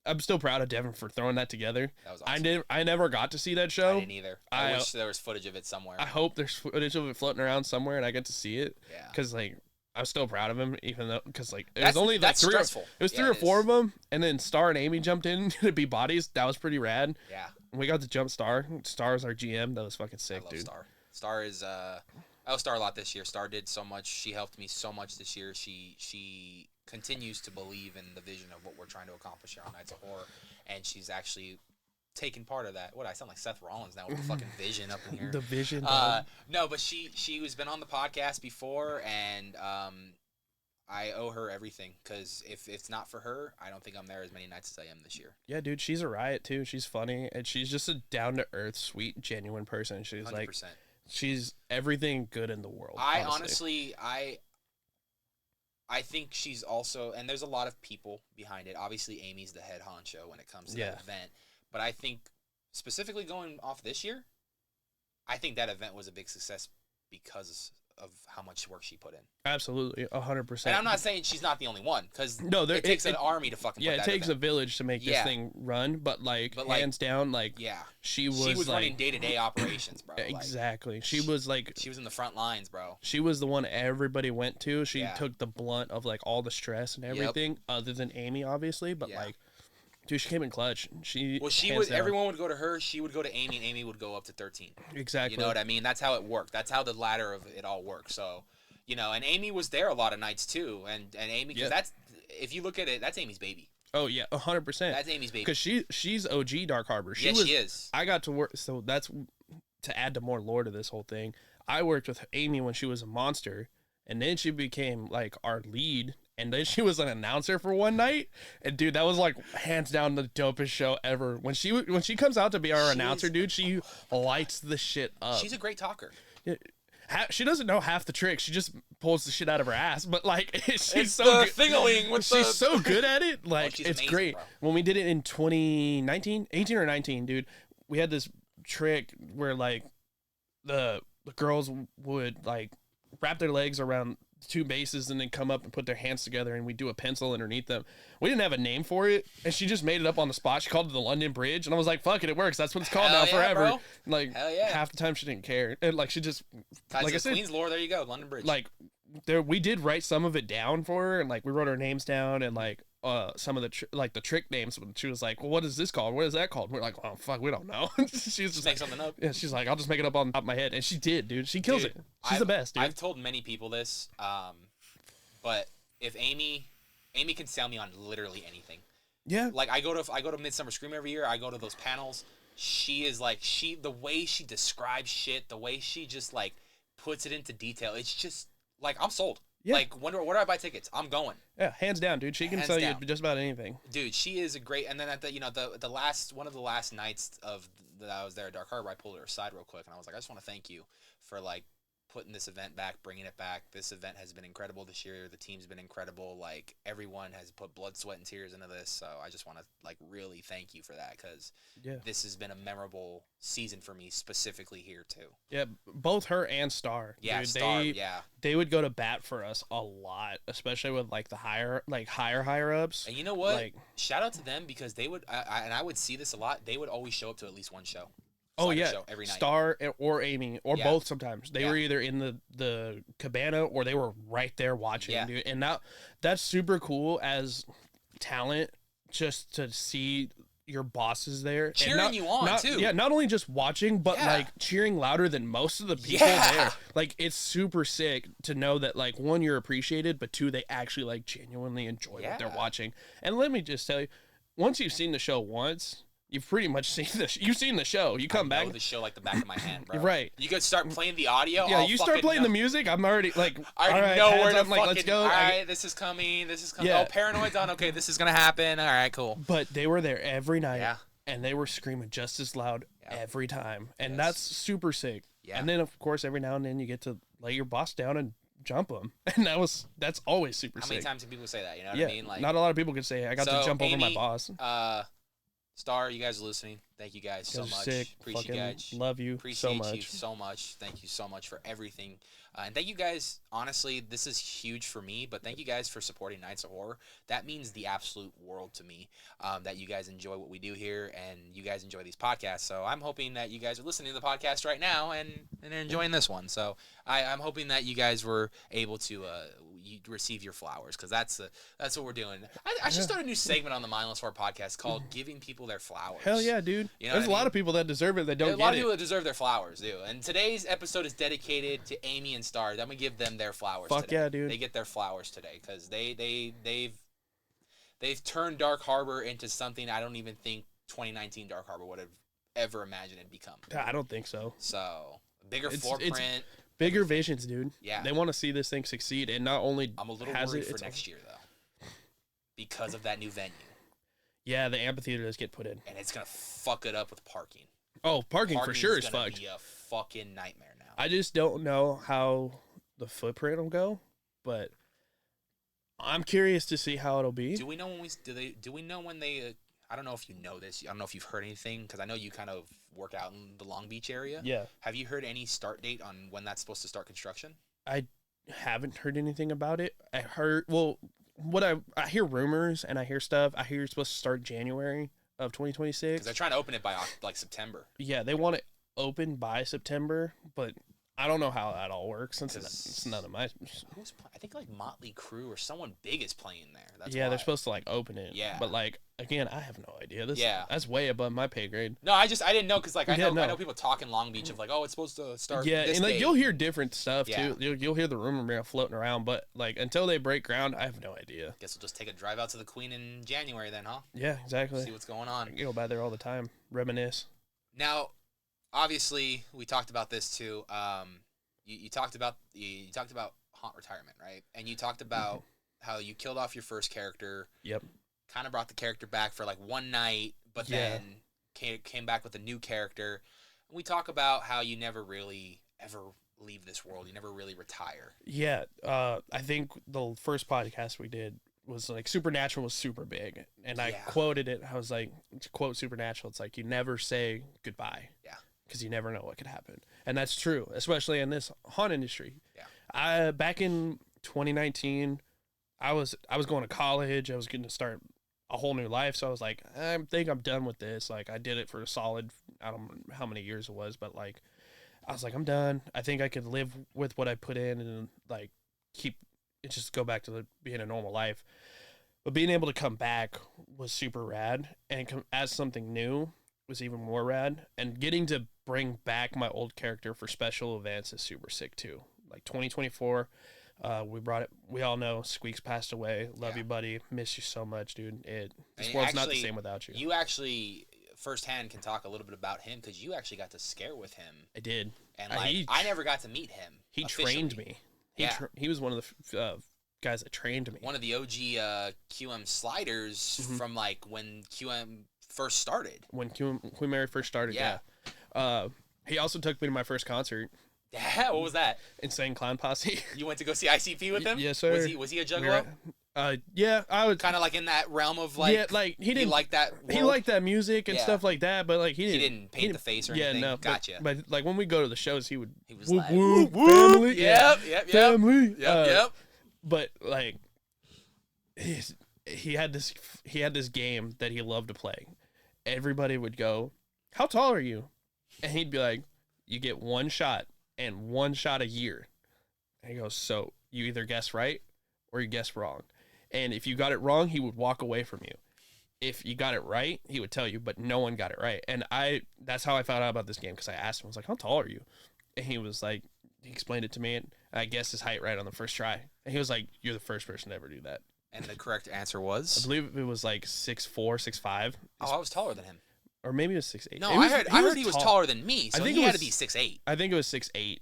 Speaker 2: I'm still proud of Devin for throwing that together.
Speaker 1: That was awesome.
Speaker 2: I never got to see that show.
Speaker 1: I didn't either. I wish there was footage of it somewhere.
Speaker 2: I hope there's footage of it floating around somewhere and I get to see it.
Speaker 1: Yeah.
Speaker 2: Because like, I'm still proud of him, even though it was only like three
Speaker 1: or
Speaker 2: four of them, and then Star and Amy jumped in to be bodies. That was pretty rad.
Speaker 1: Yeah.
Speaker 2: We got to jump Star. Star's our GM. That was fucking sick,
Speaker 1: I love
Speaker 2: dude.
Speaker 1: Star is I love Star a lot this year. Star did so much. She helped me so much this year. She continues to believe in the vision of what we're trying to accomplish here on Nights of Horror, and she's actually taken part of that. What, I sound like Seth Rollins now with the fucking vision up in here.
Speaker 2: The vision.
Speaker 1: No, but she has been on the podcast before, and I owe her everything, because if it's not for her, I don't think I'm there as many nights as I am this year.
Speaker 2: Yeah, dude, she's a riot too. She's funny, and she's just a down to earth, sweet, genuine person. She's 100%. Like, she's everything good in the world.
Speaker 1: I honestly think she's also, and there's a lot of people behind it. Obviously, Amy's the head honcho when it comes to that event. But I think, specifically going off this year, I think that event was a big success because of how much work she put in.
Speaker 2: Absolutely, 100%.
Speaker 1: And I'm not saying she's not the only one, because it takes an army to fucking put that
Speaker 2: it takes
Speaker 1: event.
Speaker 2: a village to make this thing run, but hands down, she was
Speaker 1: running day-to-day operations, bro.
Speaker 2: Exactly. She was
Speaker 1: in the front lines, bro.
Speaker 2: She was the one everybody went to. She took the blunt of all the stress and everything, other than Amy, obviously, but Dude, she came in clutch. She
Speaker 1: She would. Everyone would go to her. She would go to Amy, and Amy would go up to 13.
Speaker 2: Exactly.
Speaker 1: You know what I mean? That's how it worked. That's how the ladder of it all worked. So, and Amy was there a lot of nights too. And Amy, because that's, if you look at it, that's Amy's baby.
Speaker 2: Oh yeah, 100%.
Speaker 1: That's Amy's baby.
Speaker 2: Because she's OG Dark Harbor.
Speaker 1: She is.
Speaker 2: I got to work. So that's to add to more lore to this whole thing. I worked with Amy when she was a monster, and then she became like our lead, and then she was an announcer for one night. And dude, that was like hands down the dopest show ever. When she comes out to be our announcer, dude, she lights the shit up.
Speaker 1: She's a great talker.
Speaker 2: She doesn't know half the tricks. She just pulls the shit out of her ass. But like, she's so good. She's so good at it. Like, it's amazing, great. Bro. When we did it in 2019, 18 or 19, dude, we had this trick where like the girls would like wrap their legs around two bases and then come up and put their hands together, and we do a pencil underneath them. We didn't have a name for it, and she just made it up on the spot. She called it the London Bridge, and I was like, fuck it works. That's what it's called now forever.
Speaker 1: Bro.
Speaker 2: Like, half the time she didn't care. And like, she just, like I said,
Speaker 1: Queen's lore, there you go, London Bridge.
Speaker 2: Like, we did write some of it down for her, and like we wrote our names down, and like some of the the trick names. She was like, well, what is this called? What is that called? And we're like, oh fuck, we don't know. She's just
Speaker 1: make something up.
Speaker 2: Yeah, she's like, I'll just make it up on top of my head, and she did, dude. She kills it. She's the best, dude.
Speaker 1: I've told many people this, but if Amy can sell me on literally anything.
Speaker 2: Yeah.
Speaker 1: Like I go to Midsummer Scream every year. I go to those panels. She is like the way she describes shit, the way she just like puts it into detail. It's just like I'm sold. Yeah. Like where do I buy tickets? I'm going.
Speaker 2: Yeah, hands down, dude. She can sell you just about anything.
Speaker 1: Dude, she is a great. And then at the last one of the last nights of that I was there at Dark Harbor, I pulled her aside real quick and I was like, I just want to thank you for like putting this event back, bringing it back. This event has been incredible this year. The team's been incredible. Like everyone has put blood, sweat, and tears into this. So I just want to like really thank you for that because this has been a memorable season for me specifically here too.
Speaker 2: Yeah, both her and Star.
Speaker 1: Yeah,
Speaker 2: dude,
Speaker 1: Star.
Speaker 2: They would go to bat for us a lot, especially with like the higher ups.
Speaker 1: And you know what? Like, shout out to them because they would, and I would see this a lot. They would always show up to at least one show.
Speaker 2: Oh yeah,
Speaker 1: show every night.
Speaker 2: Star or Amy or both sometimes. They were either in the cabana or they were right there watching, dude. And that's super cool as talent just to see your bosses there
Speaker 1: cheering you on too.
Speaker 2: Yeah, not only just watching but like cheering louder than most of the people there. Like it's super sick to know that like one, you're appreciated, but two, they actually like genuinely enjoy what they're watching. And let me just tell you, once you've seen the show once, you've pretty much seen this. You've seen the show. You come back. I know
Speaker 1: the show like the back of my hand, bro.
Speaker 2: Right.
Speaker 1: You could start playing the audio.
Speaker 2: Yeah, you start playing the music. I'm already like,
Speaker 1: I already know where to fucking.
Speaker 2: Like, let's go.
Speaker 1: All right, this is coming. Yeah. Oh, Paranoid's on. Okay, this is gonna happen. All right, cool.
Speaker 2: But they were there every night. Yeah. And they were screaming just as loud every time, and that's super sick. Yeah. And then of course every now and then you get to lay your boss down and jump them, and that's always super sick.
Speaker 1: How many times do people say that? You know what I mean? Like,
Speaker 2: not a lot of people can say I got to jump over my boss.
Speaker 1: Star, you guys are listening. Thank you guys so much.
Speaker 2: Sick.
Speaker 1: Appreciate you guys.
Speaker 2: Love you.
Speaker 1: Appreciate
Speaker 2: so much.
Speaker 1: you so much. Thank you so much for everything. And thank you guys. Honestly, this is huge for me, but thank you guys for supporting Nights of Horror. That means the absolute world to me, that you guys enjoy what we do here and you guys enjoy these podcasts. So I'm hoping that you guys are listening to the podcast right now and enjoying this one. So I'm hoping that you guys were able to receive your flowers because that's what we're doing. I should start a new segment on the Mindless Horror podcast called Giving People Their Flowers.
Speaker 2: Hell yeah, dude. You know There's a lot of people that deserve it that don't get it.
Speaker 1: A lot of people that deserve their flowers, dude. And today's episode is dedicated to Amy and Star. I'm gonna give them their flowers.
Speaker 2: Fuck
Speaker 1: today.
Speaker 2: Yeah, dude.
Speaker 1: They get their flowers today because they've turned Dark Harbor into something I don't even think 2019 Dark Harbor would have ever imagined it'd become.
Speaker 2: I don't think so.
Speaker 1: So bigger footprint.
Speaker 2: Bigger visions, dude.
Speaker 1: Yeah.
Speaker 2: They want to see this thing succeed, and not only
Speaker 1: I'm a little worried for next year though, because of that new venue.
Speaker 2: Yeah, the amphitheater does get put in,
Speaker 1: and it's gonna fuck it up with parking.
Speaker 2: Oh, parking for sure is fucked.
Speaker 1: It's gonna be a fucking nightmare now.
Speaker 2: I just don't know how the footprint will go, but I'm curious to see how it'll be.
Speaker 1: Do we know when they? I don't know if you know this. I don't know if you've heard anything because I know you kind of work out in the Long Beach area.
Speaker 2: Yeah.
Speaker 1: Have you heard any start date on when that's supposed to start construction?
Speaker 2: I haven't heard anything about it. I hear rumors and I hear stuff. I hear it's supposed to start January of 2026.
Speaker 1: Because they're trying to open it by like September.
Speaker 2: Yeah, they want it open by September, but I don't know how that all works since
Speaker 1: 'Cause
Speaker 2: it's none of my.
Speaker 1: I think like Motley Crue or someone big is playing there. That's
Speaker 2: Yeah,
Speaker 1: why.
Speaker 2: they're supposed to like open it.
Speaker 1: Yeah.
Speaker 2: But like again, I have no idea.
Speaker 1: Yeah.
Speaker 2: That's way above my pay grade.
Speaker 1: No, I didn't know because like I
Speaker 2: Yeah,
Speaker 1: know
Speaker 2: no.
Speaker 1: people talk in Long Beach of like, oh, it's supposed to start.
Speaker 2: Yeah,
Speaker 1: this
Speaker 2: and like
Speaker 1: date.
Speaker 2: you'll hear different stuff
Speaker 1: Yeah.
Speaker 2: too. You'll hear the rumor mill floating around, but like until they break ground, I have no idea.
Speaker 1: Guess we'll just take a drive out to the Queen in January then, huh?
Speaker 2: Yeah, exactly.
Speaker 1: See what's going on.
Speaker 2: I go by there all the time, reminisce.
Speaker 1: Now, obviously, we talked about this too. You talked about haunt retirement, right? And you talked about how you killed off your first character.
Speaker 2: Yep.
Speaker 1: Kind of brought the character back for like one night, but
Speaker 2: Yeah.
Speaker 1: then came back with a new character. And we talk about how you never really ever leave this world. You never really retire.
Speaker 2: Yeah, I think the first podcast we did was like Supernatural was super big, and I
Speaker 1: Yeah.
Speaker 2: quoted it. I was like, to quote Supernatural, it's like you never say goodbye.
Speaker 1: Yeah.
Speaker 2: Because you never know what could happen, and that's true, especially in this haunt industry.
Speaker 1: Yeah.
Speaker 2: Back in 2019, I was going to college. I was going to start a whole new life, so I was like, I think I'm done with this. Like I did it for a solid, I don't know how many years it was, but like I was like, I'm done. I think I could live with what I put in and like keep it, just go back to being a normal life. But being able to come back was super rad, and as something new was even more rad. And getting to bring back my old character for special events is super sick too. Like 2024, we brought it. We all know Squeaks passed away. Love you, buddy. Miss you so much, dude. This world's not the same without you.
Speaker 1: You actually firsthand can talk a little bit about him because you actually got to scare with him.
Speaker 2: I did,
Speaker 1: and like I never got to meet him.
Speaker 2: He
Speaker 1: officially.
Speaker 2: trained me. He was one of the guys that trained me.
Speaker 1: One of the OG QM sliders from like when QM first started.
Speaker 2: When Queen Mary first started, yeah. He also took me to my first concert.
Speaker 1: Yeah, what was that?
Speaker 2: Insane Clown Posse.
Speaker 1: You went to go see ICP with him?
Speaker 2: Yes, sir.
Speaker 1: Was he a juggalo?
Speaker 2: Yeah, I would
Speaker 1: kind of like in that realm of like.
Speaker 2: Yeah, like he didn't
Speaker 1: like that. World?
Speaker 2: He liked that music and stuff like that, but like he didn't
Speaker 1: paint the face or anything.
Speaker 2: Yeah, no,
Speaker 1: gotcha.
Speaker 2: But like when we go to the shows, he was
Speaker 1: whoop,
Speaker 2: like,
Speaker 1: whoop,
Speaker 2: family,
Speaker 1: yep,
Speaker 2: family,
Speaker 1: yep.
Speaker 2: But like, he had this game that he loved to play. Everybody would go, "How tall are you?" And he'd be like, "You get one shot and one shot a year." And he goes, "So you either guess right or you guess wrong. And if you got it wrong, he would walk away from you. If you got it right, he would tell you, but no one got it right." And that's how I found out about this game, because I asked him, I was like, "How tall are you?" And he was like, he explained it to me, and I guessed his height right on the first try. And he was like, "You're the first person to ever do that."
Speaker 1: And the correct answer was?
Speaker 2: I believe it was like 6'4", 6'5".
Speaker 1: Oh, I was taller than him.
Speaker 2: Or maybe it was 6'8".
Speaker 1: No, I heard he was taller than me, so he had to be 6'8".
Speaker 2: I think it was 6'8",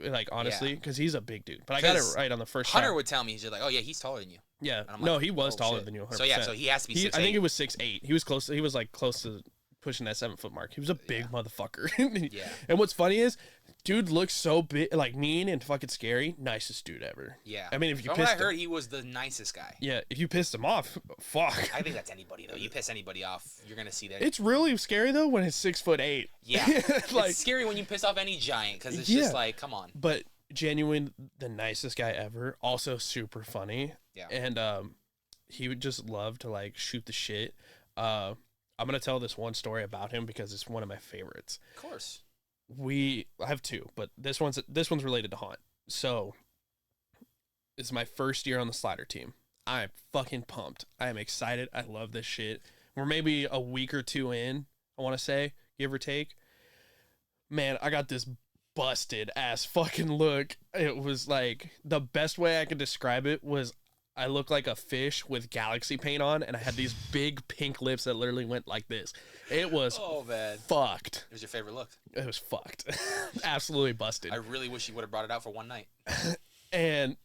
Speaker 2: like, honestly, because he's a big dude. But I got it right on the first
Speaker 1: Hunter
Speaker 2: try.
Speaker 1: would tell me, he's just like, "Oh, yeah, he's taller than you."
Speaker 2: Yeah.
Speaker 1: Like,
Speaker 2: No, he was taller than you, 100%.
Speaker 1: So, yeah, so he has to be 6'8".
Speaker 2: I think it was 6'8". He was close. He was, like, close to pushing that 7-foot mark. He was a big motherfucker.
Speaker 1: Yeah.
Speaker 2: And what's funny is, dude looks so big, like, mean and fucking scary. Nicest dude ever.
Speaker 1: Yeah.
Speaker 2: I mean, if you
Speaker 1: From what I heard, he was the nicest guy.
Speaker 2: Yeah, if you pissed him off, fuck.
Speaker 1: I think that's anybody, though. You piss anybody off, you're going to see that.
Speaker 2: It's really scary, though, when it's 6'8".
Speaker 1: Yeah.
Speaker 2: Like,
Speaker 1: it's scary when you piss off any giant, because it's just like, come on.
Speaker 2: But genuine, the nicest guy ever. Also super funny.
Speaker 1: Yeah.
Speaker 2: And he would just love to like shoot the shit. I'm gonna tell this one story about him because it's one of my favorites.
Speaker 1: Of course.
Speaker 2: I have two, but this one's related to haunt. So it's my first year on the slider team. I'm fucking pumped. I am excited. I love this shit. We're maybe a week or two in, I want to say, give or take. Man, I got this busted ass fucking look. It was like, the best way I could describe it was I looked like a fish with galaxy paint on, and I had these big pink lips that literally went like this. It was fucked.
Speaker 1: It was your favorite look.
Speaker 2: It was fucked. Absolutely busted.
Speaker 1: I really wish you would have brought it out for one night.
Speaker 2: And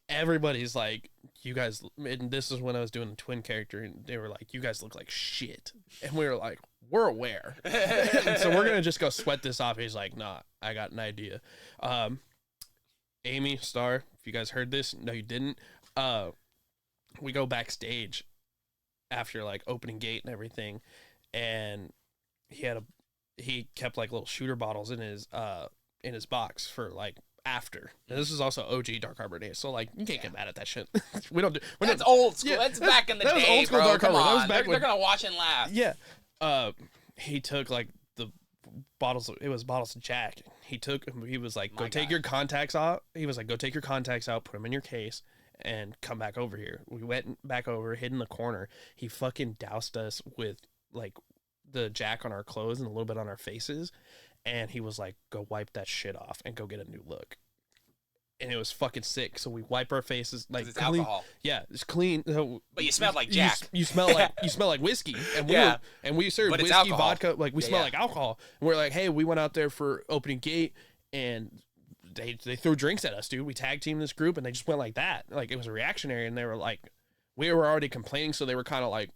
Speaker 2: everybody's like, "You guys," and this is when I was doing the twin character, and they were like, "You guys look like shit." And we were like, "We're aware." So we're going to just go sweat this off. He's like, "Nah, I got an idea." Amy, Star, if you guys heard this, no, you didn't. We go backstage after like opening gate and everything, and he kept like little shooter bottles in his box for like after. And this is also OG Dark Harbor days, so like you can't get mad at that shit. That's
Speaker 1: old school. That's back in the day,
Speaker 2: was old school
Speaker 1: bro.
Speaker 2: Dark
Speaker 1: Come
Speaker 2: Harbor.
Speaker 1: on.
Speaker 2: That was back
Speaker 1: they're gonna watch and laugh.
Speaker 2: Yeah. He took like bottles of Jack. He was like, go take
Speaker 1: God.
Speaker 2: your contacts out. He was like, go take your contacts out, put them in your case, and come back over here. We went back over, hid in the corner. He fucking doused us with like the Jack on our clothes and a little bit on our faces, and he was like, go wipe that shit off and go get a new look. And it was fucking sick. So we wipe our faces like
Speaker 1: It's
Speaker 2: clean.
Speaker 1: alcohol.
Speaker 2: Yeah, it's clean.
Speaker 1: But you smelled like Jack.
Speaker 2: You smell like whiskey. And we served
Speaker 1: But it's
Speaker 2: whiskey,
Speaker 1: alcohol.
Speaker 2: vodka. Like we smell like alcohol. And we're like, hey, we went out there for opening gate, and they threw drinks at us, dude. We tag teamed this group, and they just went like that. Like it was reactionary, and they were like, we were already complaining, so they were kind of like,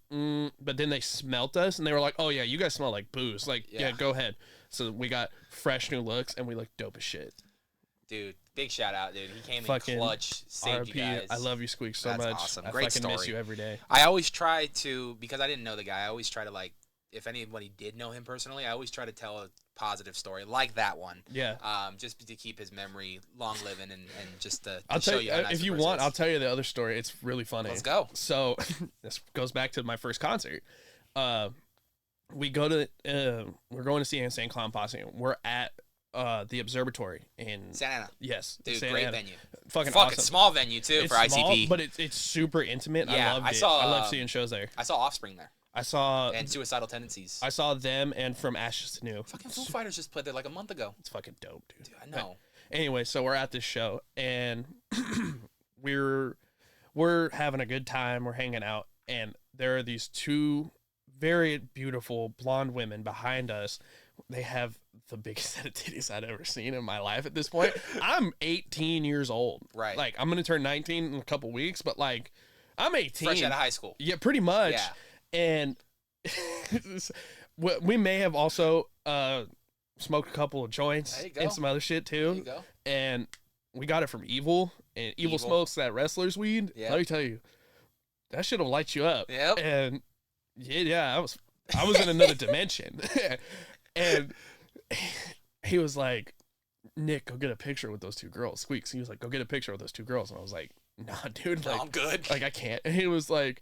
Speaker 2: but then they smelt us, and they were like, oh yeah, you guys smell like booze. Like yeah, go ahead. So we got fresh new looks, and we looked dope as shit.
Speaker 1: Dude, big shout out, dude. He came
Speaker 2: Fucking
Speaker 1: in clutch, saved
Speaker 2: RP,
Speaker 1: you guys.
Speaker 2: I love you, Squeak, so
Speaker 1: That's
Speaker 2: much.
Speaker 1: awesome.
Speaker 2: I
Speaker 1: Great
Speaker 2: fucking
Speaker 1: story.
Speaker 2: miss you every day.
Speaker 1: I always try to, because I didn't know the guy, I always try to, like, if anybody did know him personally, I always try to tell a positive story like that one.
Speaker 2: Yeah.
Speaker 1: Just to keep his memory long living and just to
Speaker 2: I'll
Speaker 1: show
Speaker 2: tell
Speaker 1: you
Speaker 2: you,
Speaker 1: how nice
Speaker 2: if
Speaker 1: a
Speaker 2: you
Speaker 1: person
Speaker 2: want,
Speaker 1: is.
Speaker 2: I'll tell you the other story. It's really funny.
Speaker 1: Let's go.
Speaker 2: So this goes back to my first concert. We go to we're going to see Insane Clown Posse. We're at the Observatory in
Speaker 1: Santa Ana.
Speaker 2: Yes,
Speaker 1: Dude,
Speaker 2: Santa
Speaker 1: great
Speaker 2: Ana.
Speaker 1: venue.
Speaker 2: Fucking
Speaker 1: Fucking
Speaker 2: awesome.
Speaker 1: small venue, too,
Speaker 2: It's
Speaker 1: for
Speaker 2: small,
Speaker 1: ICP.
Speaker 2: but it's super intimate.
Speaker 1: Yeah,
Speaker 2: I loved
Speaker 1: I
Speaker 2: it.
Speaker 1: saw,
Speaker 2: I love seeing shows there.
Speaker 1: I saw Offspring there.
Speaker 2: I saw
Speaker 1: And Suicidal Tendencies.
Speaker 2: I saw them and From Ashes to New.
Speaker 1: Fucking Foo Fighters just played there like a month ago.
Speaker 2: It's fucking dope, dude.
Speaker 1: Dude, I know.
Speaker 2: Anyway, so we're at this show, and we're having a good time. We're hanging out, and there are these two very beautiful blonde women behind us. They have the biggest set of titties I'd ever seen in my life at this point. I'm 18 years old.
Speaker 1: Right.
Speaker 2: Like, I'm going to turn 19 in a couple weeks, but, like, I'm 18.
Speaker 1: Fresh out of high school.
Speaker 2: Yeah, pretty much.
Speaker 1: Yeah.
Speaker 2: And we may have also smoked a couple of joints
Speaker 1: There you go.
Speaker 2: and some other shit, too.
Speaker 1: There you go.
Speaker 2: And we got it from Evil, and Evil smokes that wrestler's weed.
Speaker 1: Yeah.
Speaker 2: Let me tell you, that shit'll light you up.
Speaker 1: Yep.
Speaker 2: And I was in another dimension. And he was like, Nick, go get a picture with those two girls. Squeaks. He was like, go get a picture with those two girls. And I was like, nah, dude. Like,
Speaker 1: I'm good.
Speaker 2: Like, I can't. And he was like,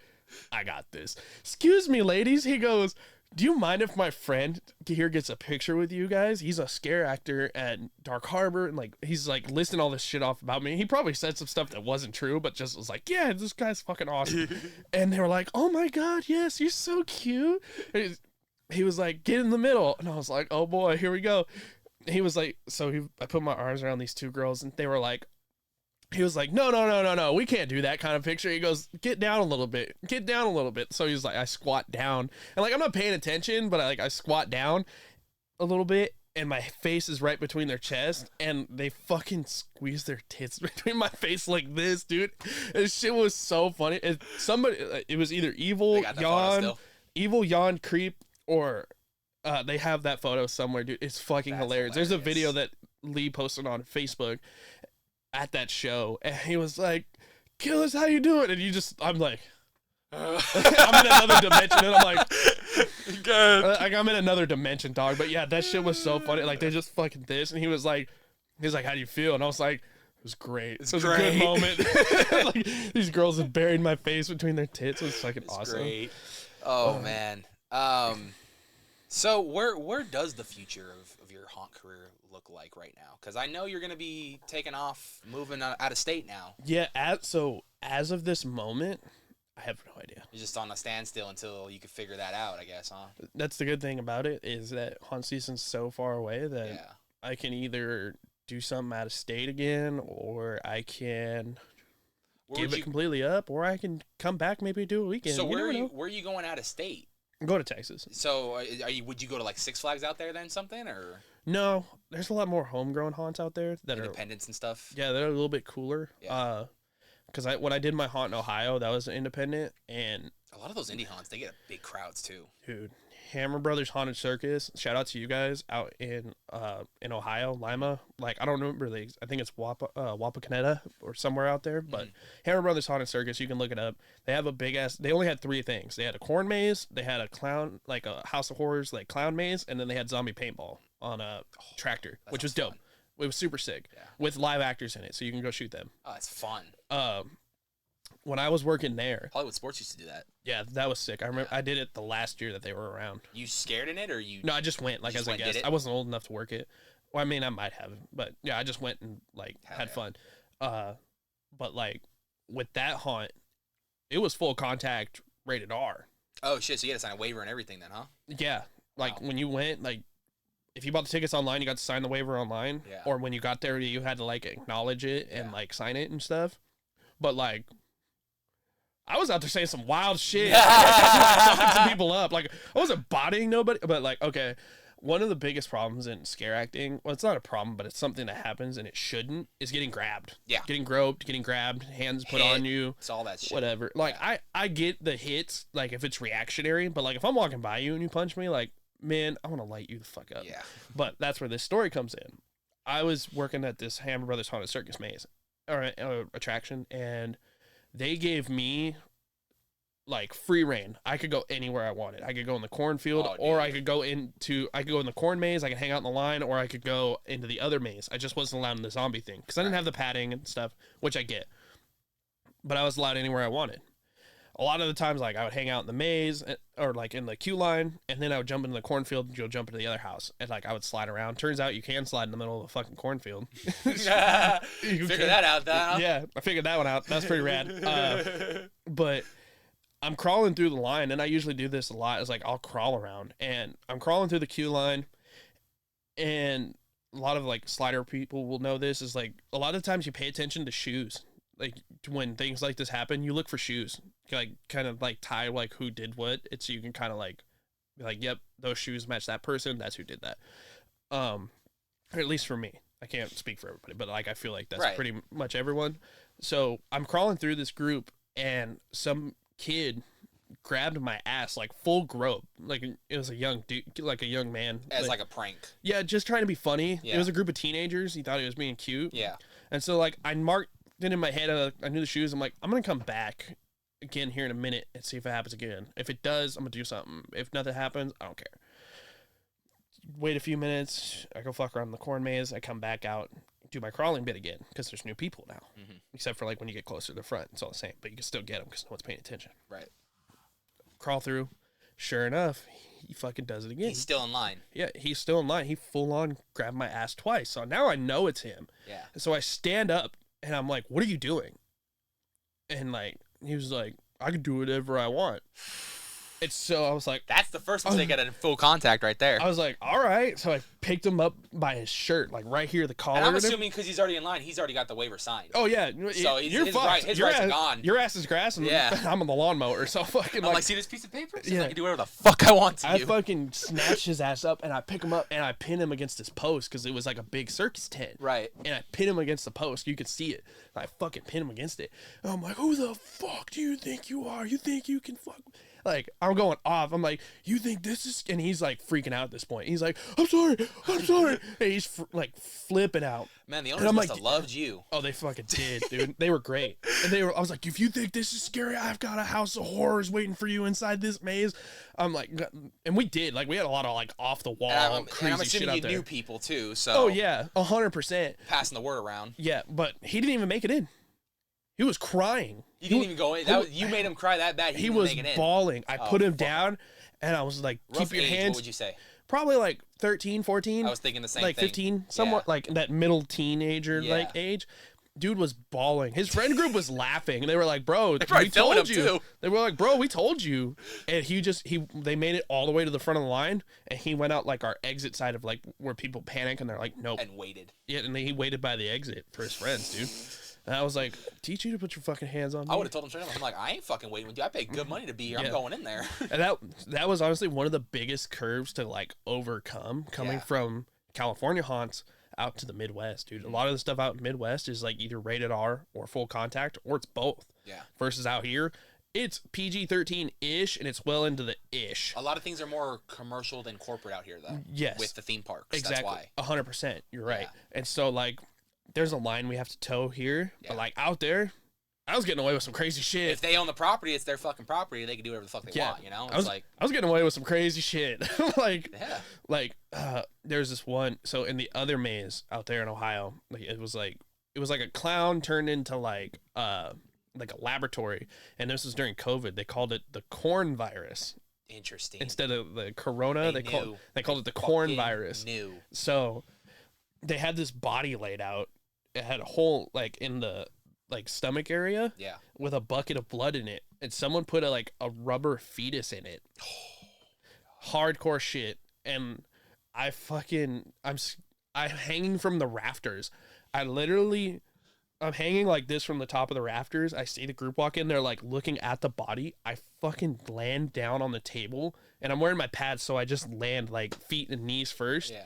Speaker 2: I got this. Excuse me, ladies. He goes, do you mind if my friend here gets a picture with you guys? He's a scare actor at Dark Harbor, and like he's like listing all this shit off about me. He probably said some stuff that wasn't true, but just was like, yeah, this guy's fucking awesome. And they were like, oh my god, yes, you're so cute. And he was like, get in the middle, and I was like, oh boy, here we go. He was like, I put my arms around these two girls, and they were like, he was like, no, we can't do that kind of picture. He goes, get down a little bit. So he's like, I squat down. And like, I'm not paying attention, but I squat down a little bit, and my face is right between their chest, and they fucking squeeze their tits between my face like this, dude. This shit was so funny. It was either Evil, Yawn, Creep, or they have that photo somewhere, dude. It's fucking hilarious. There's a video that Lee posted on Facebook at that show, and he was like, Killus, how you doing? And I'm like, I'm in another dimension, and I'm like, good. I'm in another dimension, dog. But yeah, that shit was so funny. Like, they just fucking this, and he was like, how do you feel? And I was like, it was great. It was a good moment. Like, these girls have buried my face between their tits. It was fucking awesome.
Speaker 1: Great. Oh man. So where does the future of your haunt career look like right now? Because I know you're going to be taking off, moving out of state now.
Speaker 2: Yeah, as of this moment, I have no idea.
Speaker 1: You're just on a standstill until you can figure that out, I guess, huh?
Speaker 2: That's the good thing about it, is that haunt season's so far away that I can either do something out of state again, or I can give it completely up, or I can come back, maybe do a weekend.
Speaker 1: So where are you going out of state?
Speaker 2: Go to Texas.
Speaker 1: So would you go to like Six Flags out there then, something, or?
Speaker 2: No, there's a lot more homegrown haunts out there that
Speaker 1: Independents and stuff.
Speaker 2: Yeah, they're a little bit cooler.
Speaker 1: Yeah.
Speaker 2: Because when I did my haunt in Ohio, that was independent, and
Speaker 1: a lot of those indie haunts, they get big crowds too.
Speaker 2: Dude, Hammer Brothers Haunted Circus. Shout out to you guys out in Ohio, Lima. Like, I don't remember I think it's Wapakoneta or somewhere out there. But Hammer Brothers Haunted Circus, you can look it up. They have a big ass. They only had 3 things. They had a corn maze. They had a clown, like a House of Horrors, like clown maze, and then they had zombie paintball on a tractor, which was dope.
Speaker 1: Fun.
Speaker 2: It was super sick with live actors in it, so you can go shoot them.
Speaker 1: Oh, it's fun.
Speaker 2: when I was working there.
Speaker 1: Hollywood Sports used to do that.
Speaker 2: Yeah, that was sick. I remember I did it the last year that they were around.
Speaker 1: You scared in it, or you?
Speaker 2: No, I just went like as a guest. I wasn't old enough to work it. Well, I mean, I might have, but yeah, I just went and like had fun. But like with that haunt, it was full contact rated R.
Speaker 1: Oh shit! So you had to sign a waiver and everything then, huh?
Speaker 2: Yeah, like when you went, like if you bought the tickets online, you got to sign the waiver online.
Speaker 1: Yeah.
Speaker 2: Or when you got there, you had to like acknowledge it and like sign it and stuff. But like, I was out there saying some wild shit, fucking some people up. Like I wasn't bodying nobody, but like okay. One of the biggest problems in scare acting, well, it's not a problem, but it's something that happens and it shouldn't, is getting grabbed.
Speaker 1: Yeah.
Speaker 2: Getting groped, getting grabbed, hands put on you.
Speaker 1: It's all that shit.
Speaker 2: Whatever. Like, I get the hits, like, if it's reactionary, but, like, if I'm walking by you and you punch me, like, man, I want to light you the fuck up.
Speaker 1: Yeah.
Speaker 2: But that's where this story comes in. I was working at this Hammer Brothers Haunted Circus maze, or attraction, and they gave me like free reign. I could go anywhere I wanted. I could go in the cornfield, or I could go in the corn maze. I could hang out in the line, or I could go into the other maze. I just wasn't allowed in the zombie thing because I didn't have the padding and stuff, which I get. But I was allowed anywhere I wanted. A lot of the times, like I would hang out in the maze or like in the queue line, and then I would jump into the cornfield and go jump into the other house, and like I would slide around. Turns out you can slide in the middle of a fucking cornfield.
Speaker 1: Figure that out, though.
Speaker 2: Yeah, I figured that one out. That's pretty rad. But I'm crawling through the line, and I usually do this a lot. Is like I'll crawl around, and I'm crawling through the queue line, and a lot of like slider people will know this. Is like a lot of times you pay attention to shoes. Like when things like this happen, you look for shoes, like kind of like tie like who did what. It's so you can kind of like be like, yep, those shoes match that person. That's who did that. Or at least for me. I can't speak for everybody, but like I feel like that's pretty much everyone. So I'm crawling through this group, and some kid grabbed my ass, like full grope, like it was a young dude, like a young man,
Speaker 1: as like a prank.
Speaker 2: Yeah, just trying to be funny. It was a group of teenagers. He thought he was being cute.
Speaker 1: Yeah.
Speaker 2: And so like I marked it in my head. I knew the shoes. I'm like, I'm gonna come back again here in a minute and see if it happens again. If it does, I'm gonna do something. If nothing happens, I don't care. Wait a few minutes. I go fuck around in the corn maze. I come back out, do my crawling bit again because there's new people now. Mm-hmm. Except for like when you get closer to the front, it's all the same. But you can still get them because no one's paying attention.
Speaker 1: Right.
Speaker 2: Crawl through. Sure enough, he fucking does it again.
Speaker 1: He's still in line.
Speaker 2: Yeah, he's still in line. He full on grabbed my ass twice. So now I know it's him.
Speaker 1: Yeah.
Speaker 2: So I stand up and I'm like, "What are you doing?" And like he was like, "I can do whatever I want." It's so I was like,
Speaker 1: that's the first mistake at a full contact right there.
Speaker 2: I was like, all right. So I picked him up by his shirt, like right here, the collar.
Speaker 1: And I'm assuming because he's already in line, he's already got the waiver signed.
Speaker 2: Oh yeah.
Speaker 1: So his rights are gone.
Speaker 2: Your ass is grass, and I'm on the lawnmower. So fucking
Speaker 1: I'm like, see this piece of paper? So I can do whatever the fuck I want to do.
Speaker 2: I fucking snatched his ass up, and I pick him up, and I pin him against this post because it was like a big circus tent.
Speaker 1: Right.
Speaker 2: And I pin him against the post. You could see it. And I fucking pin him against it. And I'm like, who the fuck do you think you are? You think you can fuck? Like, I'm going off. I'm like, you think this is... And he's, like, freaking out at this point. He's like, I'm sorry. And he's, like, flipping out.
Speaker 1: Man, the owners must have loved you.
Speaker 2: Oh, they fucking did, dude. They were great. And I was like, if you think this is scary, I've got a house of horrors waiting for you inside this maze. I'm like... And we did. Like, we had a lot of, like, off-the-wall, crazy shit out there. And I'm assuming you knew
Speaker 1: people, too, so...
Speaker 2: Oh, yeah. 100%.
Speaker 1: Passing the word around.
Speaker 2: Yeah, but he didn't even make it in. He was crying.
Speaker 1: You didn't even go in. You made him cry that bad.
Speaker 2: He was bawling. I put him down, and I was like, keep your hands.
Speaker 1: What would you say?
Speaker 2: Probably like 13, 14.
Speaker 1: I was thinking the same
Speaker 2: thing. Like 15, somewhat like that middle teenager like age. Dude was bawling. His friend group was laughing. They were like, bro, we told you. Too. They were like, bro, we told you. And they made it all the way to the front of the line, and he went out like our exit side of like where people panic, and they're like, nope.
Speaker 1: And waited.
Speaker 2: Yeah, and he waited by the exit for his friends, dude. And I was like, teach you to put your fucking hands on me.
Speaker 1: I would have told him straight up. I'm like, I ain't fucking waiting with you. I paid good money to be here. I'm going in there.
Speaker 2: And that was honestly one of the biggest curves to like overcome coming from California haunts out to the Midwest, dude. A lot of the stuff out in the Midwest is like either rated R or full contact, or it's both.
Speaker 1: Yeah.
Speaker 2: Versus out here, it's PG-13-ish, and it's well into the ish.
Speaker 1: A lot of things are more commercial than corporate out here, though.
Speaker 2: Yes.
Speaker 1: With the theme parks.
Speaker 2: Exactly.
Speaker 1: That's
Speaker 2: why. 100%. You're right. Yeah. And so like, there's a line we have to toe here, but like out there, I was getting away with some crazy shit.
Speaker 1: If they own the property, it's their fucking property. They can do whatever the fuck they want, you know?
Speaker 2: I was getting away with some crazy shit. There's this one. So in the other maze out there in Ohio, like it was like a clown turned into like like a laboratory, and this was during COVID. They called it the corn virus.
Speaker 1: Interesting.
Speaker 2: Instead of the corona, they called it the corn virus.
Speaker 1: New.
Speaker 2: So they had this body laid out. It had a hole like in the like stomach area,
Speaker 1: Yeah,
Speaker 2: with a bucket of blood in it, and someone put a rubber fetus in it. Hardcore shit. And I'm hanging from the rafters. I'm hanging like this from the top of the rafters. I see the group walk in. They're like looking at the body. I fucking land down on the table, and I'm wearing my pads, so I just land like feet and knees first.
Speaker 1: Yeah.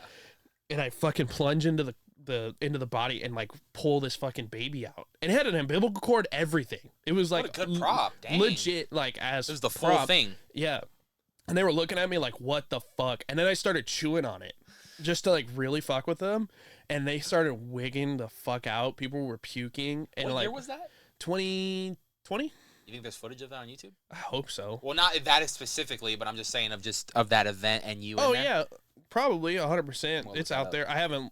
Speaker 2: And I fucking plunge into the body and like pull this fucking baby out. And it had an umbilical cord, everything. It was like
Speaker 1: what a good prop. Dang.
Speaker 2: Legit, like as
Speaker 1: it was the full
Speaker 2: prop.
Speaker 1: thing.
Speaker 2: Yeah. And they were looking at me like, what the fuck? And then I started chewing on it just to like really fuck with them. And they started wigging the fuck out. People were puking. And
Speaker 1: What
Speaker 2: like,
Speaker 1: year was that?
Speaker 2: 2020?
Speaker 1: You think there's footage of that on YouTube?
Speaker 2: I hope so.
Speaker 1: Well, not that specifically, but I'm just saying of that event and you.
Speaker 2: Oh,
Speaker 1: in there.
Speaker 2: yeah. Probably 100%.
Speaker 1: We'll
Speaker 2: It's
Speaker 1: look
Speaker 2: out
Speaker 1: that
Speaker 2: there. I haven't.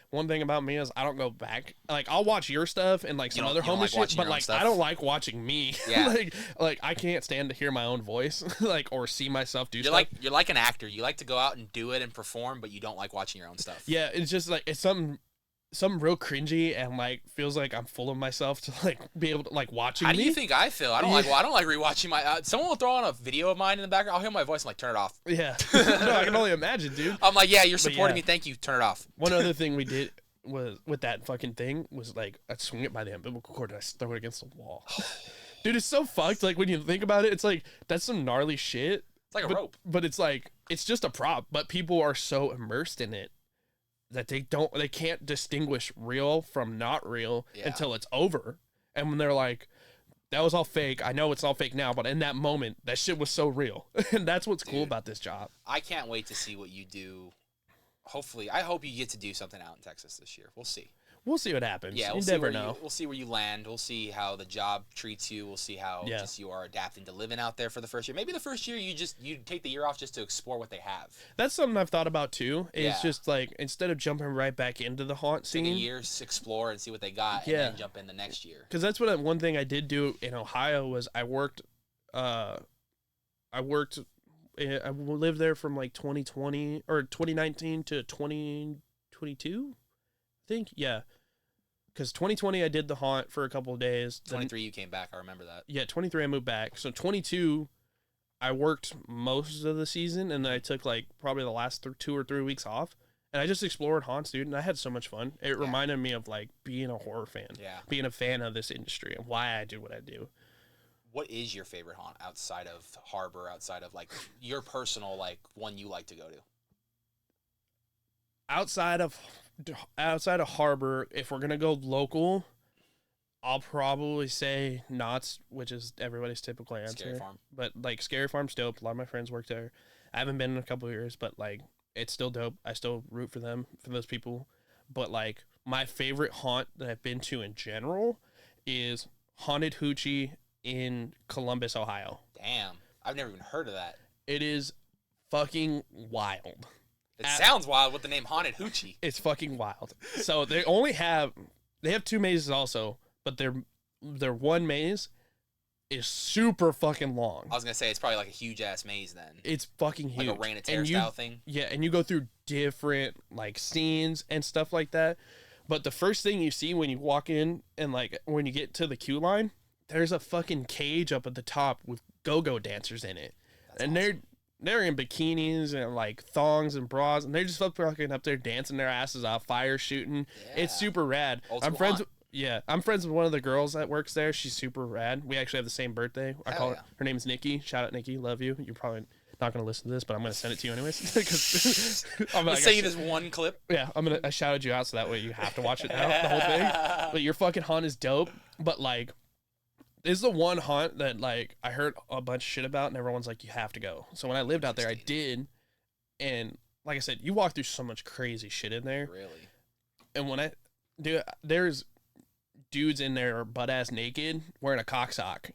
Speaker 2: One thing about me is I don't go back. Like, I'll watch your stuff and like some other
Speaker 1: you don't
Speaker 2: homeless
Speaker 1: like
Speaker 2: shit,
Speaker 1: watching
Speaker 2: but
Speaker 1: your own
Speaker 2: like
Speaker 1: stuff?
Speaker 2: I don't like watching me.
Speaker 1: Yeah.
Speaker 2: like I can't stand to hear my own voice, like, or see myself do stuff.
Speaker 1: You're like an actor. You like to go out and do it and perform, but you don't like watching your own stuff.
Speaker 2: Yeah, it's just like it's something real cringy and like feels like I'm full of myself to like be able to like watching
Speaker 1: How
Speaker 2: me.
Speaker 1: do you think I feel? I don't like rewatching my. Someone will throw on a video of mine in the background. I'll hear my voice and like turn it off.
Speaker 2: Yeah, no, I can only imagine, dude.
Speaker 1: I'm like, yeah, you're supporting
Speaker 2: yeah.
Speaker 1: me. Thank you. Turn it off.
Speaker 2: One other thing we did was with that fucking thing was like I'd swing it by the umbilical cord and I throw it against the wall. Dude, it's so fucked. Like when you think about it, it's like that's some gnarly shit.
Speaker 1: It's like a rope.
Speaker 2: But it's like it's just a prop. But people are so immersed in it that they can't distinguish real from not real until it's over. And when they're like, that was all fake. I know it's all fake now, but in that moment, that shit was so real. And that's what's cool about this job.
Speaker 1: I can't wait to see what you do. Hopefully, I hope you get to do something out in Texas this year. We'll see.
Speaker 2: We'll see what happens.
Speaker 1: Yeah,
Speaker 2: you never know.
Speaker 1: We'll see where you land. We'll see how the job treats you. We'll see how just you are adapting to living out there for the first year. Maybe the first year you take the year off just to explore what they have.
Speaker 2: That's something I've thought about too. It's just like instead of jumping right back into the haunt scene,
Speaker 1: take a year, explore and see what they got, and then jump in the next year.
Speaker 2: Because that's one thing I did do in Ohio was I lived there from like 2020 or 2019 to 2022, I think. Yeah. Because 2020 I did the haunt for a couple of days.
Speaker 1: 23 you came back. I remember that.
Speaker 2: Yeah, 23 I moved back. So 22 I worked most of the season, and then I took like probably the last 2 or 3 weeks off. And I just explored haunts, dude, and I had so much fun. It reminded me of like being a horror fan. Yeah. Being a fan of this industry and why I do what I do.
Speaker 1: What is your favorite haunt outside of Harbor, outside of like your personal like one you like to go to?
Speaker 2: Outside of Harbor, if we're gonna go local, I'll probably say Knott's, which is everybody's typical answer.
Speaker 1: Scary Farm.
Speaker 2: But like Scary Farm's dope. A lot of my friends work there. I haven't been in a couple of years, but like it's still dope. I still root for them, for those people. But like my favorite haunt that I've been to in general is Haunted Hoochie in Columbus, Ohio.
Speaker 1: Damn, I've never even heard of that.
Speaker 2: It is fucking wild.
Speaker 1: It sounds wild with the name Haunted Hoochie.
Speaker 2: It's fucking wild. So they have 2 mazes also, but their one maze is super fucking long.
Speaker 1: I was gonna say it's probably like a huge ass maze then.
Speaker 2: It's fucking huge.
Speaker 1: Like a Rain of Terror style thing.
Speaker 2: Yeah, and you go through different like scenes and stuff like that. But the first thing you see when you walk in and like when you get to the queue line, there's a fucking cage up at the top with go-go dancers in it. That's awesome. They're in bikinis and like thongs and bras, and they're just fucking up there dancing their asses off, fire shooting. Yeah. It's super rad. I'm friends with one of the girls that works there. She's super rad. We actually have the same birthday. I call her name's Nikki. Shout out Nikki, love you. You're probably not gonna listen to this, but I'm gonna send it to you anyways.
Speaker 1: Let's say this one clip.
Speaker 2: Yeah, I shouted you out so that way you have to watch it now, the whole thing. But your fucking haunt is dope. But like, this is the one haunt that like I heard a bunch of shit about, and everyone's like, you have to go. So when I lived out there, I did, and like I said, you walk through so much crazy shit in there.
Speaker 1: Really.
Speaker 2: And there's dudes in there butt ass naked wearing a cock sock,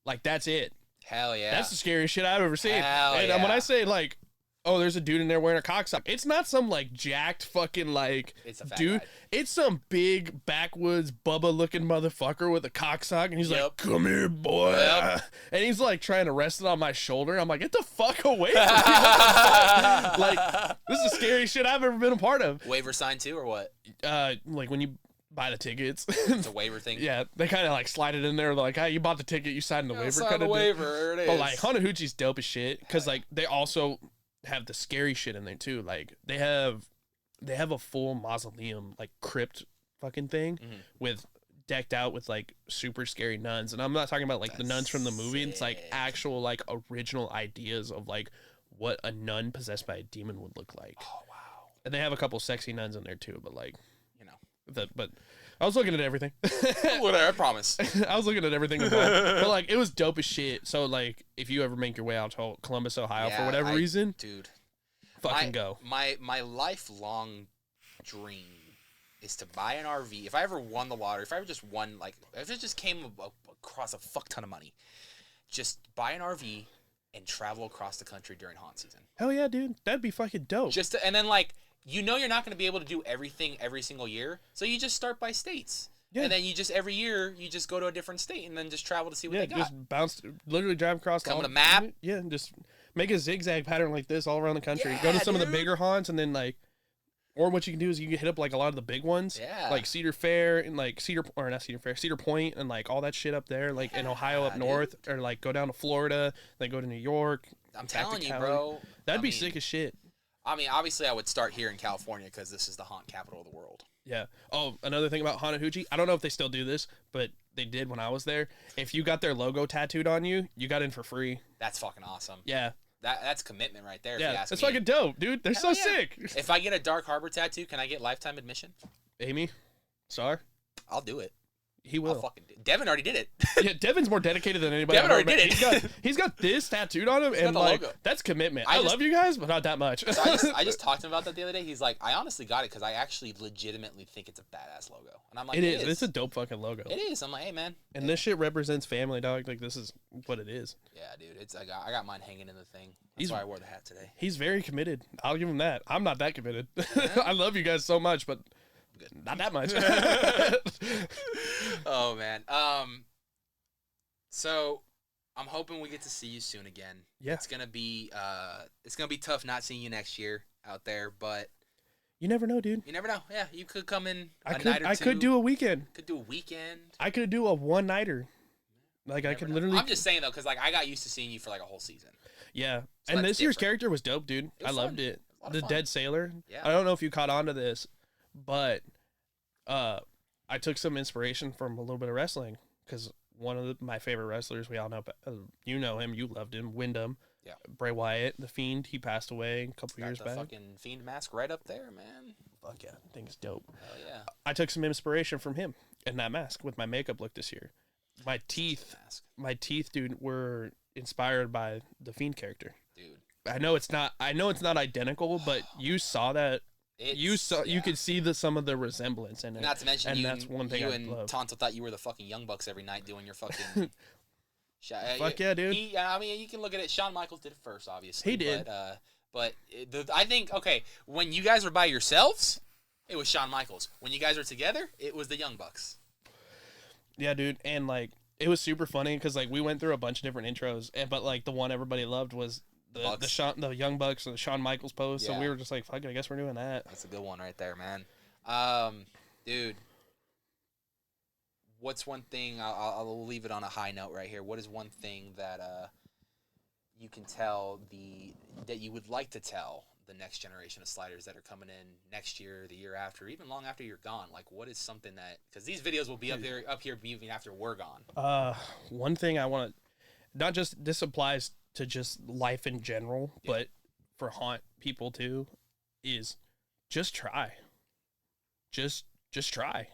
Speaker 2: like that's it.
Speaker 1: Hell yeah.
Speaker 2: That's the scariest shit I've ever seen.
Speaker 1: Hell
Speaker 2: and
Speaker 1: yeah.
Speaker 2: when I say like oh, there's a dude in there wearing a cock sock. It's not some like jacked fucking like
Speaker 1: It's a fat
Speaker 2: dude.
Speaker 1: guy.
Speaker 2: It's some big backwoods Bubba looking motherfucker with a cock sock, and he's like, "Come here, boy," and he's like trying to rest it on my shoulder. I'm like, "Get the fuck away from me!" What the fuck? Like, this is the scariest shit I've ever been a part of.
Speaker 1: Waiver sign too, or what?
Speaker 2: Like when you buy the tickets.
Speaker 1: It's a waiver thing.
Speaker 2: Yeah, they kind of like slide it in there. They're like, "Hey, you bought the ticket, you signed the waiver." Kind of
Speaker 1: waiver. There it is.
Speaker 2: But like Hanahuchi's dope as shit because like they also have the scary shit in there too. Like they have a full mausoleum like crypt fucking thing with decked out with like super scary nuns, and I'm not talking about like the nuns from the movie. It's like actual like original ideas of like what a nun possessed by a demon would look like.
Speaker 1: Oh wow!
Speaker 2: And they have a couple sexy nuns in there too, but like but I was looking at everything.
Speaker 1: Whatever, I promise.
Speaker 2: I was looking at everything, but like it was dope as shit. So like, if you ever make your way out to Columbus, Ohio, for whatever reason,
Speaker 1: dude,
Speaker 2: fucking go.
Speaker 1: My lifelong dream is to buy an RV. If I ever won the lottery, if I ever just won, like, if it just came across a fuck ton of money, just buy an RV and travel across the country during haunt season.
Speaker 2: Hell yeah, dude, that'd be fucking dope.
Speaker 1: And then like. You know you're not going to be able to do everything every single year, so you just start by states. Yeah. And then you just, every year, you just go to a different state and then just travel to see what they got.
Speaker 2: Just bounce, literally drive across.
Speaker 1: Come on a map.
Speaker 2: Yeah, just make a zigzag pattern like this all around the country. Go to some of the bigger haunts and then like, or what you can do is you can hit up like a lot of the big ones.
Speaker 1: Yeah.
Speaker 2: Like Cedar Fair and like Cedar Point and like all that shit up there, like in Ohio up north, or like go down to Florida, then go to New York.
Speaker 1: I'm telling you, bro.
Speaker 2: That'd be sick as shit.
Speaker 1: I mean, obviously, I would start here in California because this is the haunt capital of the world.
Speaker 2: Yeah. Oh, another thing about Hanahuchi, I don't know if they still do this, but they did when I was there. If you got their logo tattooed on you, you got in for free.
Speaker 1: That's fucking awesome.
Speaker 2: Yeah.
Speaker 1: That's commitment right there.
Speaker 2: Yeah,
Speaker 1: if you ask
Speaker 2: that's
Speaker 1: me.
Speaker 2: fucking dope, dude. They're so sick.
Speaker 1: If I get a Dark Harbor tattoo, can I get lifetime admission?
Speaker 2: Amy, Star,
Speaker 1: I'll do it.
Speaker 2: He will.
Speaker 1: I'll fucking do it. Devin already did it.
Speaker 2: Yeah, Devin's more dedicated than anybody.
Speaker 1: Devin already did it.
Speaker 2: He's got this tattooed on him, and like logo. That's commitment. I love you guys, but not that much.
Speaker 1: So I just talked to him about that the other day. He's like, I honestly got it because I actually legitimately think it's a badass logo, and I'm like, it is.
Speaker 2: It's a dope fucking logo.
Speaker 1: It is. I'm like, hey man.
Speaker 2: And this shit represents family, dog. Like this is what it is.
Speaker 1: Yeah, dude. I got mine hanging in the thing. That's why I wore the hat today.
Speaker 2: He's very committed. I'll give him that. I'm not that committed. I love you guys so much, but. Not that much.
Speaker 1: Oh man. So I'm hoping we get to see you soon again.
Speaker 2: Yeah.
Speaker 1: It's gonna be tough not seeing you next year out there, but
Speaker 2: you never know, dude.
Speaker 1: You never know. Yeah, you could come in
Speaker 2: night or two.
Speaker 1: I
Speaker 2: could do a weekend.
Speaker 1: Could do a weekend.
Speaker 2: I could do a one-nighter. Like I could literally.
Speaker 1: I'm just saying though, because like I got used to seeing you for like a whole season.
Speaker 2: Yeah, so and this year's character was dope, dude. I loved it. The Dead Sailor. Yeah. I don't know if you caught on to this, but I took some inspiration from a little bit of wrestling because one of my favorite wrestlers, we all know, you know him, you loved him, Wyndham.
Speaker 1: Yeah.
Speaker 2: Bray Wyatt, the Fiend, he passed away a couple years back.
Speaker 1: Fucking Fiend mask right up there, man.
Speaker 2: Fuck yeah, I think it's dope.
Speaker 1: Hell yeah.
Speaker 2: I took some inspiration from him and that mask with my makeup look this year. My teeth, dude, were inspired by the Fiend character.
Speaker 1: Dude.
Speaker 2: I know it's not identical, but you saw that. You could see some of the resemblance in it.
Speaker 1: Not to mention,
Speaker 2: that's one thing
Speaker 1: you
Speaker 2: I
Speaker 1: and
Speaker 2: love.
Speaker 1: Tonto thought you were the fucking Young Bucks every night doing your fucking.
Speaker 2: Fuck yeah, dude.
Speaker 1: I mean, you can look at it. Shawn Michaels did it first, obviously.
Speaker 2: He did.
Speaker 1: But I think when you guys were by yourselves, it was Shawn Michaels. When you guys were together, it was the Young Bucks.
Speaker 2: Yeah, dude, and like it was super funny because like we went through a bunch of different intros, but like the one everybody loved was the Young Bucks and the Shawn Michaels pose. Yeah. So we were just like, fuck it, I guess we're doing that.
Speaker 1: That's a good one right there, man. Dude, what's one thing? I'll leave it on a high note right here. What is one thing that you can tell that you would like to tell the next generation of sliders that are coming in next year, the year after, even long after you're gone? Like, what is something that, because these videos will be up here even after we're gone.
Speaker 2: One thing I want to, not just this applies to just life in general, but for haunt people too, is just try. Just try.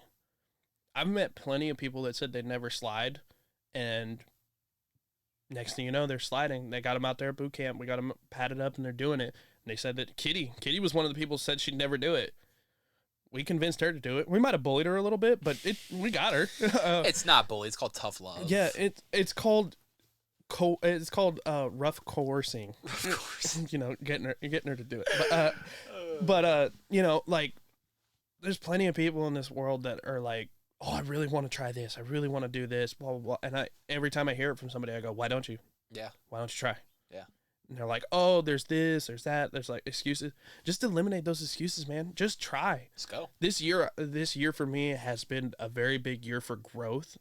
Speaker 2: I've met plenty of people that said they'd never slide, and next thing you know, they're sliding. They got them out there at boot camp. We got them padded up, and they're doing it. And they said that Kitty was one of the people who said she'd never do it. We convinced her to do it. We might have bullied her a little bit, but we got her.
Speaker 1: It's not bully. It's called tough love.
Speaker 2: Yeah, it's called It's called rough coercing.
Speaker 1: Of course.
Speaker 2: You know, getting her to do it. But you know, like, there's plenty of people in this world that are like, oh, I really want to try this. I really want to do this. Blah blah blah. And every time I hear it from somebody, I go, why don't you?
Speaker 1: Yeah.
Speaker 2: Why don't you try?
Speaker 1: Yeah.
Speaker 2: And they're like, oh, there's this, there's that, there's like excuses. Just eliminate those excuses, man. Just try.
Speaker 1: Let's go.
Speaker 2: This year for me has been a very big year for growth,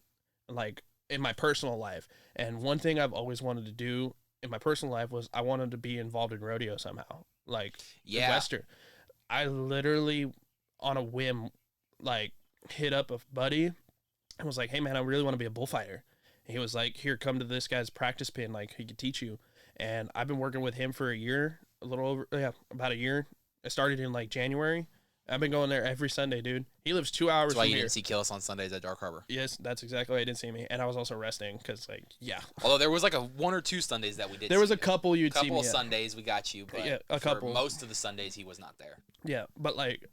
Speaker 2: like in my personal life. And one thing I've always wanted to do in my personal life was I wanted to be involved in rodeo somehow, like Western. I literally, on a whim, like hit up a buddy and was like, hey man, I really want to be a bullfighter. And he was like, here, come to this guy's practice pin, like he could teach you. And I've been working with him for a year, about a year. I started in like January. I've been going there every Sunday, dude. He lives 2 hours
Speaker 1: That's why
Speaker 2: from
Speaker 1: you
Speaker 2: here.
Speaker 1: didn't see Killus on Sundays at Dark Harbor.
Speaker 2: Yes, that's exactly why he didn't see me. And I was also resting because, like, yeah.
Speaker 1: Although there was like 1 or 2 Sundays that we did.
Speaker 2: There was a couple you'd see me.
Speaker 1: Couple of Sundays we got you, but
Speaker 2: yeah, a couple.
Speaker 1: For most of the Sundays he was not there.
Speaker 2: Yeah, but like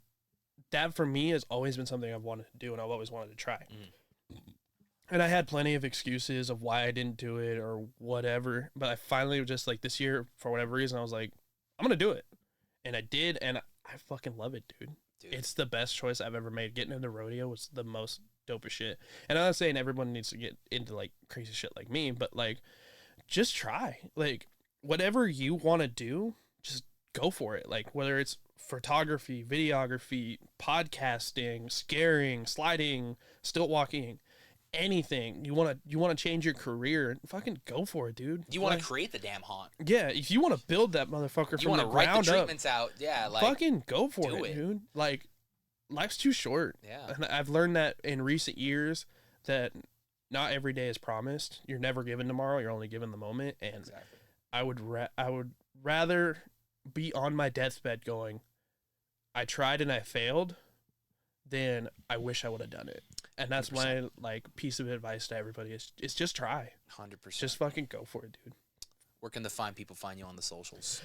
Speaker 2: that for me has always been something I've wanted to do and I've always wanted to try. And I had plenty of excuses of why I didn't do it or whatever. But I finally just like this year, for whatever reason, I was like, I'm going to do it. And I did. And I fucking love it, dude. It's the best choice I've ever made. Getting into rodeo was the most dopest shit. And I'm not saying everyone needs to get into like crazy shit like me, but like just try. Like whatever you want to do, just go for it. Like whether it's photography, videography, podcasting, scaring, sliding, stilt walking, anything you want to change your career, fucking go for it, dude.
Speaker 1: You want to create the damn haunt.
Speaker 2: Yeah, if you want to build that motherfucker
Speaker 1: you
Speaker 2: from the ground up,
Speaker 1: write the treatments out. Yeah, like
Speaker 2: fucking go for it, dude. Like life's too short.
Speaker 1: Yeah,
Speaker 2: and I've learned that in recent years that not every day is promised. You're never given tomorrow. You're only given the moment. And
Speaker 1: exactly.
Speaker 2: I would rather be on my deathbed going, I tried and I failed, than I wish I would have done it. And that's 100%. My like piece of advice to everybody is just try.
Speaker 1: 100%.
Speaker 2: Just fucking go for it, dude.
Speaker 1: Where can the fine people find you on the socials?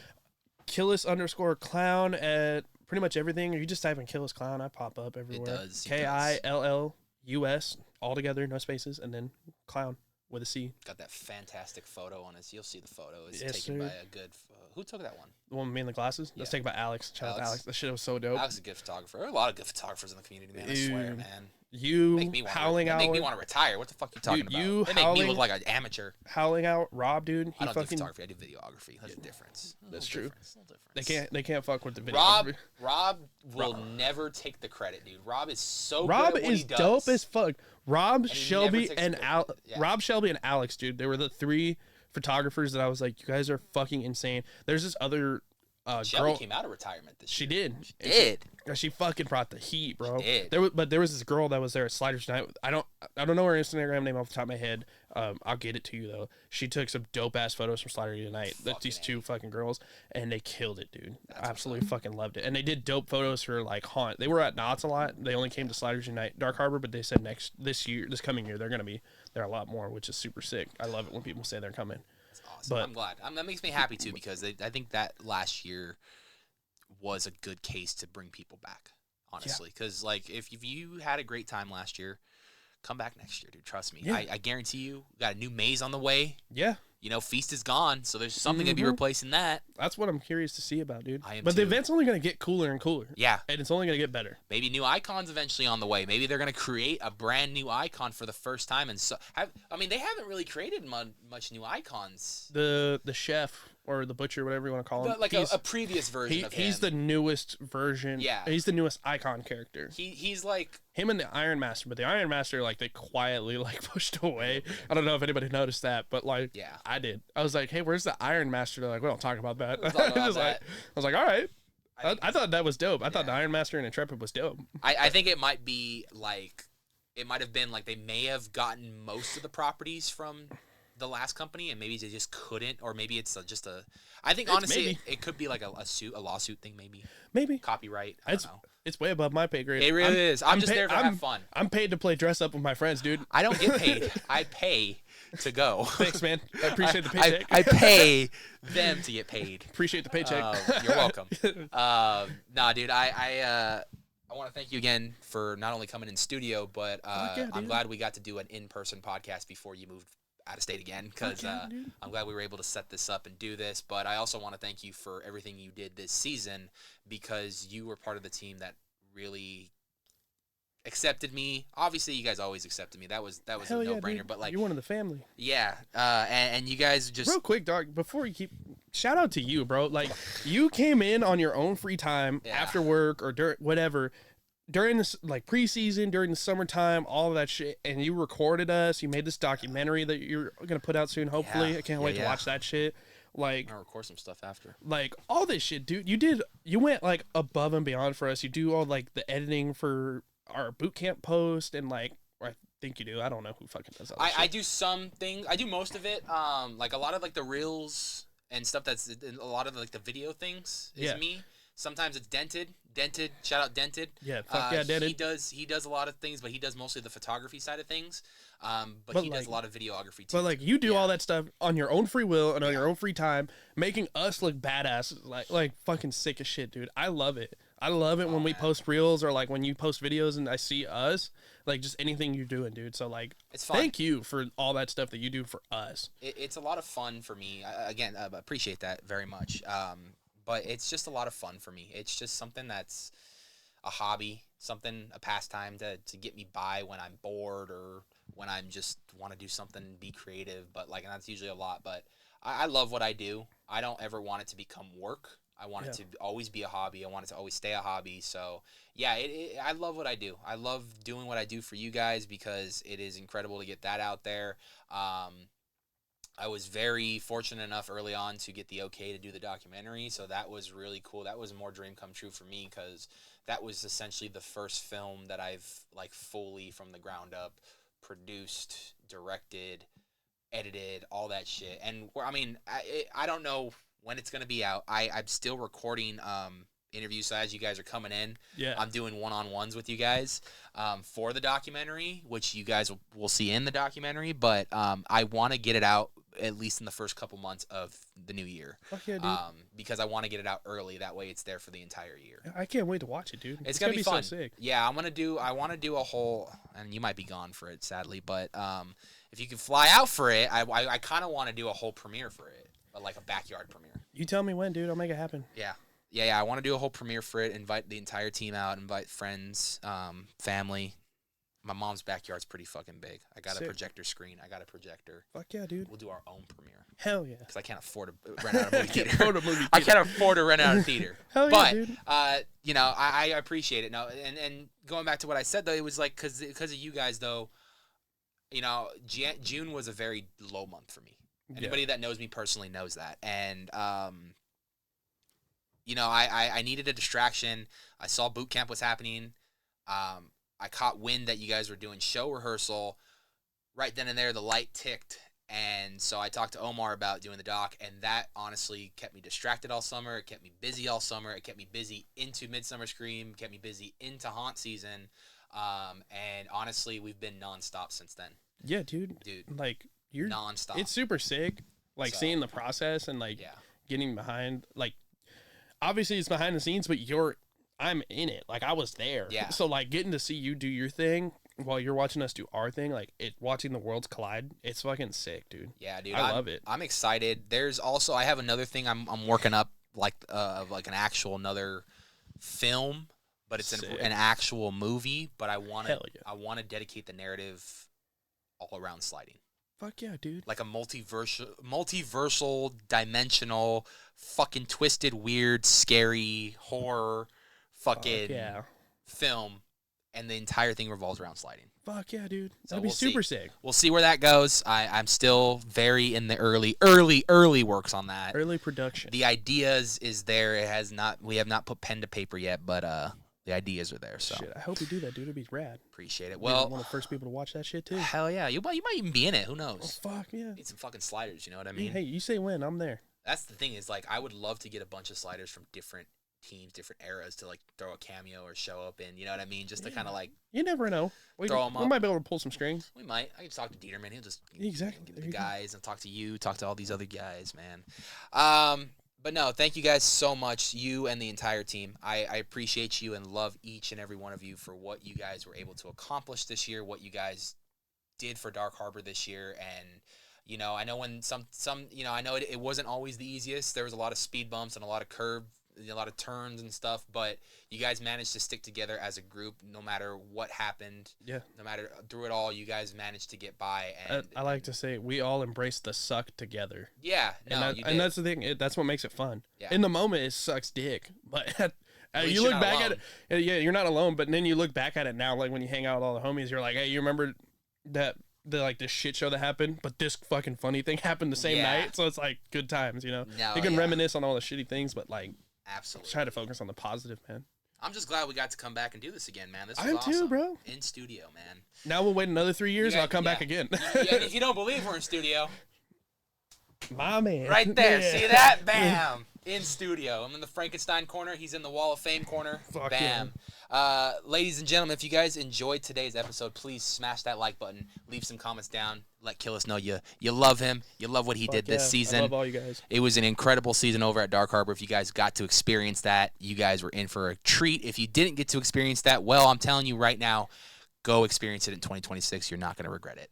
Speaker 2: Killus_clown at pretty much everything. Or you just type in Killus Clown, I pop up everywhere.
Speaker 1: It does.
Speaker 2: KILLUS, all together, no spaces, and then clown with a C.
Speaker 1: Got that fantastic photo on us. You'll see the photo. It's
Speaker 2: yes,
Speaker 1: taken
Speaker 2: sir.
Speaker 1: by a good. Who took that one?
Speaker 2: The one with me in the glasses?
Speaker 1: Yeah.
Speaker 2: That's taken by Alex. Shout out to Alex. That shit was so dope.
Speaker 1: Alex is a good photographer. There are a lot of good photographers in the community, man. I swear, man.
Speaker 2: You
Speaker 1: make me
Speaker 2: howling out.
Speaker 1: Make me want to retire. What the fuck are you talking about? They make me look like an amateur.
Speaker 2: Howling out, Rob, dude.
Speaker 1: I don't do photography. I do videography. That's the difference.
Speaker 2: That's true. They can't fuck with the video.
Speaker 1: Rob will never take the credit, dude. Rob is so
Speaker 2: Rob
Speaker 1: good at what he does.
Speaker 2: dope as fuck. Rob, Shelby, and Alex, dude. They were the 3 photographers that I was like, you guys are fucking insane. There's this other
Speaker 1: Shelby
Speaker 2: girl
Speaker 1: came out of retirement this
Speaker 2: year.
Speaker 1: She did.
Speaker 2: She fucking brought the heat, bro.
Speaker 1: She did.
Speaker 2: There was this girl that was there at Sliders Night. I don't know her Instagram name off the top of my head. I'll get it to you though. She took some dope ass photos from Sliders Night. These 2 fucking girls, and they killed it, dude. Absolutely fucking loved it. And they did dope photos for like haunt. They were at Knott's a lot. They only came to Sliders Night, Dark Harbor, but they said this coming year they're gonna be there a lot more, which is super sick. I love it when people say they're coming.
Speaker 1: That's awesome. But I'm glad. That makes me happy too because I think that last year was a good case to bring people back, honestly. Because like if you had a great time last year, come back next year, dude. Trust me. I guarantee you, we got a new maze on the way.
Speaker 2: Yeah.
Speaker 1: You know, Feast is gone, so there's something gonna be replacing that.
Speaker 2: That's what I'm curious to see about, dude.
Speaker 1: I am
Speaker 2: but
Speaker 1: too.
Speaker 2: The event's only gonna get cooler and cooler.
Speaker 1: Yeah.
Speaker 2: And it's only gonna get better.
Speaker 1: Maybe new icons eventually on the way. Maybe they're gonna create a brand new icon for the first time. And they haven't really created much new icons.
Speaker 2: The chef or the butcher, whatever you want to call him.
Speaker 1: Like a previous version of him.
Speaker 2: He's the newest version.
Speaker 1: Yeah.
Speaker 2: He's the newest icon character.
Speaker 1: He's like
Speaker 2: him and the Iron Master, but the Iron Master, like, they quietly, like, pushed away. I don't know if anybody noticed that, but, like,
Speaker 1: yeah,
Speaker 2: I did. I was like, hey, where's the Iron Master? They're like, we don't talk about that.
Speaker 1: I
Speaker 2: was like, all right. I thought that was dope. I thought the Iron Master and Intrepid was dope.
Speaker 1: I think it might be, like, it might have been, like, they may have gotten most of the properties from the last company, and maybe they just couldn't, or maybe it's just a. I think honestly, it could be like a lawsuit thing, maybe copyright. I don't know.
Speaker 2: It's way above my pay grade.
Speaker 1: It really is. I'm just there to have fun.
Speaker 2: I'm paid to play dress up with my friends, dude.
Speaker 1: I don't get paid. I pay to go.
Speaker 2: Thanks, man. I appreciate the paycheck.
Speaker 1: I pay them to get paid.
Speaker 2: Appreciate the paycheck.
Speaker 1: You're welcome. Nah, dude. I want to thank you again for not only coming in studio, but I'm glad we got to do an in-person podcast before you moved out of state again because I'm glad we were able to set this up and do this. But I also want to thank you for everything you did this season because you were part of the team that really accepted me. Obviously, you guys always accepted me. That was
Speaker 2: Hell
Speaker 1: a
Speaker 2: yeah,
Speaker 1: no-brainer.
Speaker 2: dude.
Speaker 1: But like,
Speaker 2: You're one of the family.
Speaker 1: yeah, and you guys just
Speaker 2: Real quick, dog, before you keep, shout out to you, bro. Like, you came in on your own free time after work or during whatever, during this, like, preseason, during the summertime, all of that shit, and you recorded us. You made this documentary that you're going to put out soon, hopefully. I can't wait to watch that shit. Like,
Speaker 1: I'll record some stuff after.
Speaker 2: Like, all this shit, dude. You went, like, above and beyond for us. You do all, like, the editing for our boot camp post, and, like, or I think you do. I don't know who fucking does all that
Speaker 1: I do some things. I do most of it. Like a lot of like the reels and stuff. That's a lot of like the video things is me. Sometimes it's Dented. Shout out Dented.
Speaker 2: Yeah, fuck yeah, Dented.
Speaker 1: He does a lot of things, but he does mostly the photography side of things. But he does a lot of videography too.
Speaker 2: But like you do all that stuff on your own free will and on your own free time, making us look badass, like fucking sick as shit, dude. I love it. I love it when we post reels or like when you post videos and I see us, like just anything you're doing, dude. So like,
Speaker 1: it's fun.
Speaker 2: Thank you for all that stuff that you do for us.
Speaker 1: It's a lot of fun for me. Again, I appreciate that very much. But it's just a lot of fun for me. It's just something that's a hobby, a pastime to get me by when I'm bored or when I'm just want to do something and be creative. But like, and that's usually a lot. But I love what I do. I don't ever want it to become work. I want it to always be a hobby. I want it to always stay a hobby. So yeah, I love what I do. I love doing what I do for you guys because it is incredible to get that out there. I was very fortunate enough early on to get the okay to do the documentary, so that was really cool. That was more dream come true for me because that was essentially the first film that I've like fully from the ground up produced, directed, edited, all that shit. And I mean, I don't know when it's gonna be out. I'm still recording interviews, so as you guys are coming in, I'm doing one-on-ones with you guys for the documentary, which you guys will see in the documentary. But I want to get it out at least in the first couple months of the new year.
Speaker 2: Okay, dude.
Speaker 1: Because I want to get it out early. That way, it's there for the entire year.
Speaker 2: I can't wait to watch it, dude.
Speaker 1: It's gonna be fun.
Speaker 2: So sick.
Speaker 1: Yeah, I want to do a whole, and you might be gone for it, sadly. But if you can fly out for it, I kind of want to do a whole premiere for it, but like a backyard premiere.
Speaker 2: You tell me when, dude. I'll make it happen.
Speaker 1: Yeah. I want to do a whole premiere for it. Invite the entire team out. Invite friends, family. My mom's backyard's pretty fucking big. I got a projector screen. I got a projector.
Speaker 2: Fuck yeah, dude.
Speaker 1: We'll do our own premiere.
Speaker 2: Hell yeah.
Speaker 1: Because I can't afford to rent out a movie theater. I can't afford to rent out a theater.
Speaker 2: Hell yeah, dude.
Speaker 1: You know, I appreciate it. No, and going back to what I said though, it was like because of you guys though. You know, June was a very low month for me. Anybody that knows me personally knows that, and you know, I needed a distraction. I saw boot camp was happening. I caught wind that you guys were doing show rehearsal. Right then and there, the light ticked. And so I talked to Omar about doing the doc, and that honestly kept me distracted all summer. It kept me busy all summer. It kept me busy into Midsummer Scream, kept me busy into haunt season. And honestly, we've been nonstop since then.
Speaker 2: Yeah, dude. Like, you're
Speaker 1: nonstop.
Speaker 2: It's super sick. Like, seeing the process and, like, getting behind, like, obviously it's behind the scenes, but I'm in it. Like, I was there.
Speaker 1: Yeah.
Speaker 2: So, like, getting to see you do your thing while you're watching us do our thing, like, watching the worlds collide, it's fucking sick, dude.
Speaker 1: Yeah, dude.
Speaker 2: I love it.
Speaker 1: I'm excited. There's also, I have another thing I'm working up, like an actual another film, but it's an actual movie, but I want to dedicate the narrative all around sliding.
Speaker 2: Fuck yeah, dude.
Speaker 1: Like a multiversal, dimensional, fucking twisted, weird, scary, horror fucking film, and the entire thing revolves around sliding.
Speaker 2: Fuck yeah, dude. That'd be super sick.
Speaker 1: We'll see where that goes. I'm still very in the early works on that.
Speaker 2: Early production.
Speaker 1: The ideas is there. We have not put pen to paper yet, but the ideas are there. So
Speaker 2: shit, I hope you do that, dude. It'd be rad.
Speaker 1: Appreciate it. Well,
Speaker 2: one of the first people to watch that shit too.
Speaker 1: Hell yeah, you might even be in it. Who knows?
Speaker 2: Oh, fuck yeah.
Speaker 1: Need some fucking sliders. You know what I mean?
Speaker 2: Hey, you say when, I'm there.
Speaker 1: That's the thing is like I would love to get a bunch of sliders from different teams, different eras to like throw a cameo or show up in. You know what I mean? Just to kind of like
Speaker 2: you never know.
Speaker 1: Throw them up.
Speaker 2: We might be able to pull some strings.
Speaker 1: We might. I can talk to Dieterman. He'll just
Speaker 2: get
Speaker 1: the guys and talk to you, talk to all these other guys, man. But no, thank you guys so much, you and the entire team. I appreciate you and love each and every one of you for what you guys were able to accomplish this year, what you guys did for Dark Harbor this year, and You know, I know when some you know, I know it wasn't always the easiest. There was a lot of speed bumps and a lot of a lot of turns and stuff, but you guys managed to stick together as a group no matter what happened.
Speaker 2: Yeah.
Speaker 1: No matter through it all, you guys managed to get by. And
Speaker 2: I like to say we all embrace the suck together.
Speaker 1: Yeah, no,
Speaker 2: And that's the thing. That's what makes it fun.
Speaker 1: Yeah.
Speaker 2: In the moment, it sucks dick, but
Speaker 1: least
Speaker 2: you
Speaker 1: you're
Speaker 2: look
Speaker 1: not
Speaker 2: back
Speaker 1: alone.
Speaker 2: at it. Yeah, you're not alone. But then you look back at it now, like when you hang out with all the homies, you're like, hey, you remember that this shit show that happened, but this fucking funny thing happened the same
Speaker 1: Yeah.
Speaker 2: night. So it's like good times, you know.
Speaker 1: No,
Speaker 2: You can
Speaker 1: yeah.
Speaker 2: reminisce on all the shitty things, but like
Speaker 1: Absolutely.
Speaker 2: try to focus on the positive, man.
Speaker 1: I'm just glad we got to come back and do this again, man. This was
Speaker 2: I am
Speaker 1: awesome.
Speaker 2: too, bro.
Speaker 1: In studio, man.
Speaker 2: Now we'll wait another 3 years, and I'll come back again.
Speaker 1: Yeah, if you don't believe we're in studio,
Speaker 2: My man,
Speaker 1: right there.
Speaker 2: Yeah.
Speaker 1: See that? Bam. In studio. I'm in the Frankenstein corner. He's in the Wall of Fame corner.
Speaker 2: Fuck
Speaker 1: Bam. Ladies and gentlemen, if you guys enjoyed today's episode, please smash that like button. Leave some comments down. Let Killus know you love him. You love what he
Speaker 2: Fuck
Speaker 1: did this
Speaker 2: yeah.
Speaker 1: season.
Speaker 2: I love all you guys.
Speaker 1: It was an incredible season over at Dark Harbor. If you guys got to experience that, you guys were in for a treat. If you didn't get to experience that, well, I'm telling you right now, go experience it in 2026. You're not going to regret it.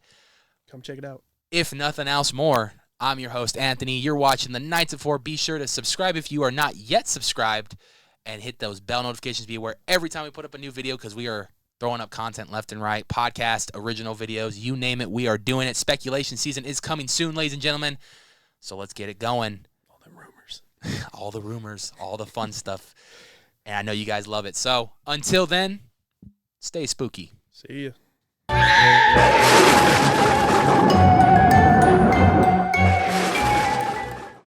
Speaker 2: Come check it out.
Speaker 1: If nothing else more, I'm your host, Anthony. You're watching the Nights at 4. Be sure to subscribe if you are not yet subscribed and hit those bell notifications. Be aware every time we put up a new video because we are throwing up content left and right, podcast, original videos, you name it, we are doing it. Speculation season is coming soon, ladies and gentlemen. So let's get it going.
Speaker 2: All them rumors.
Speaker 1: All the rumors, all the fun stuff. And I know you guys love it. So until then, stay spooky.
Speaker 2: See ya.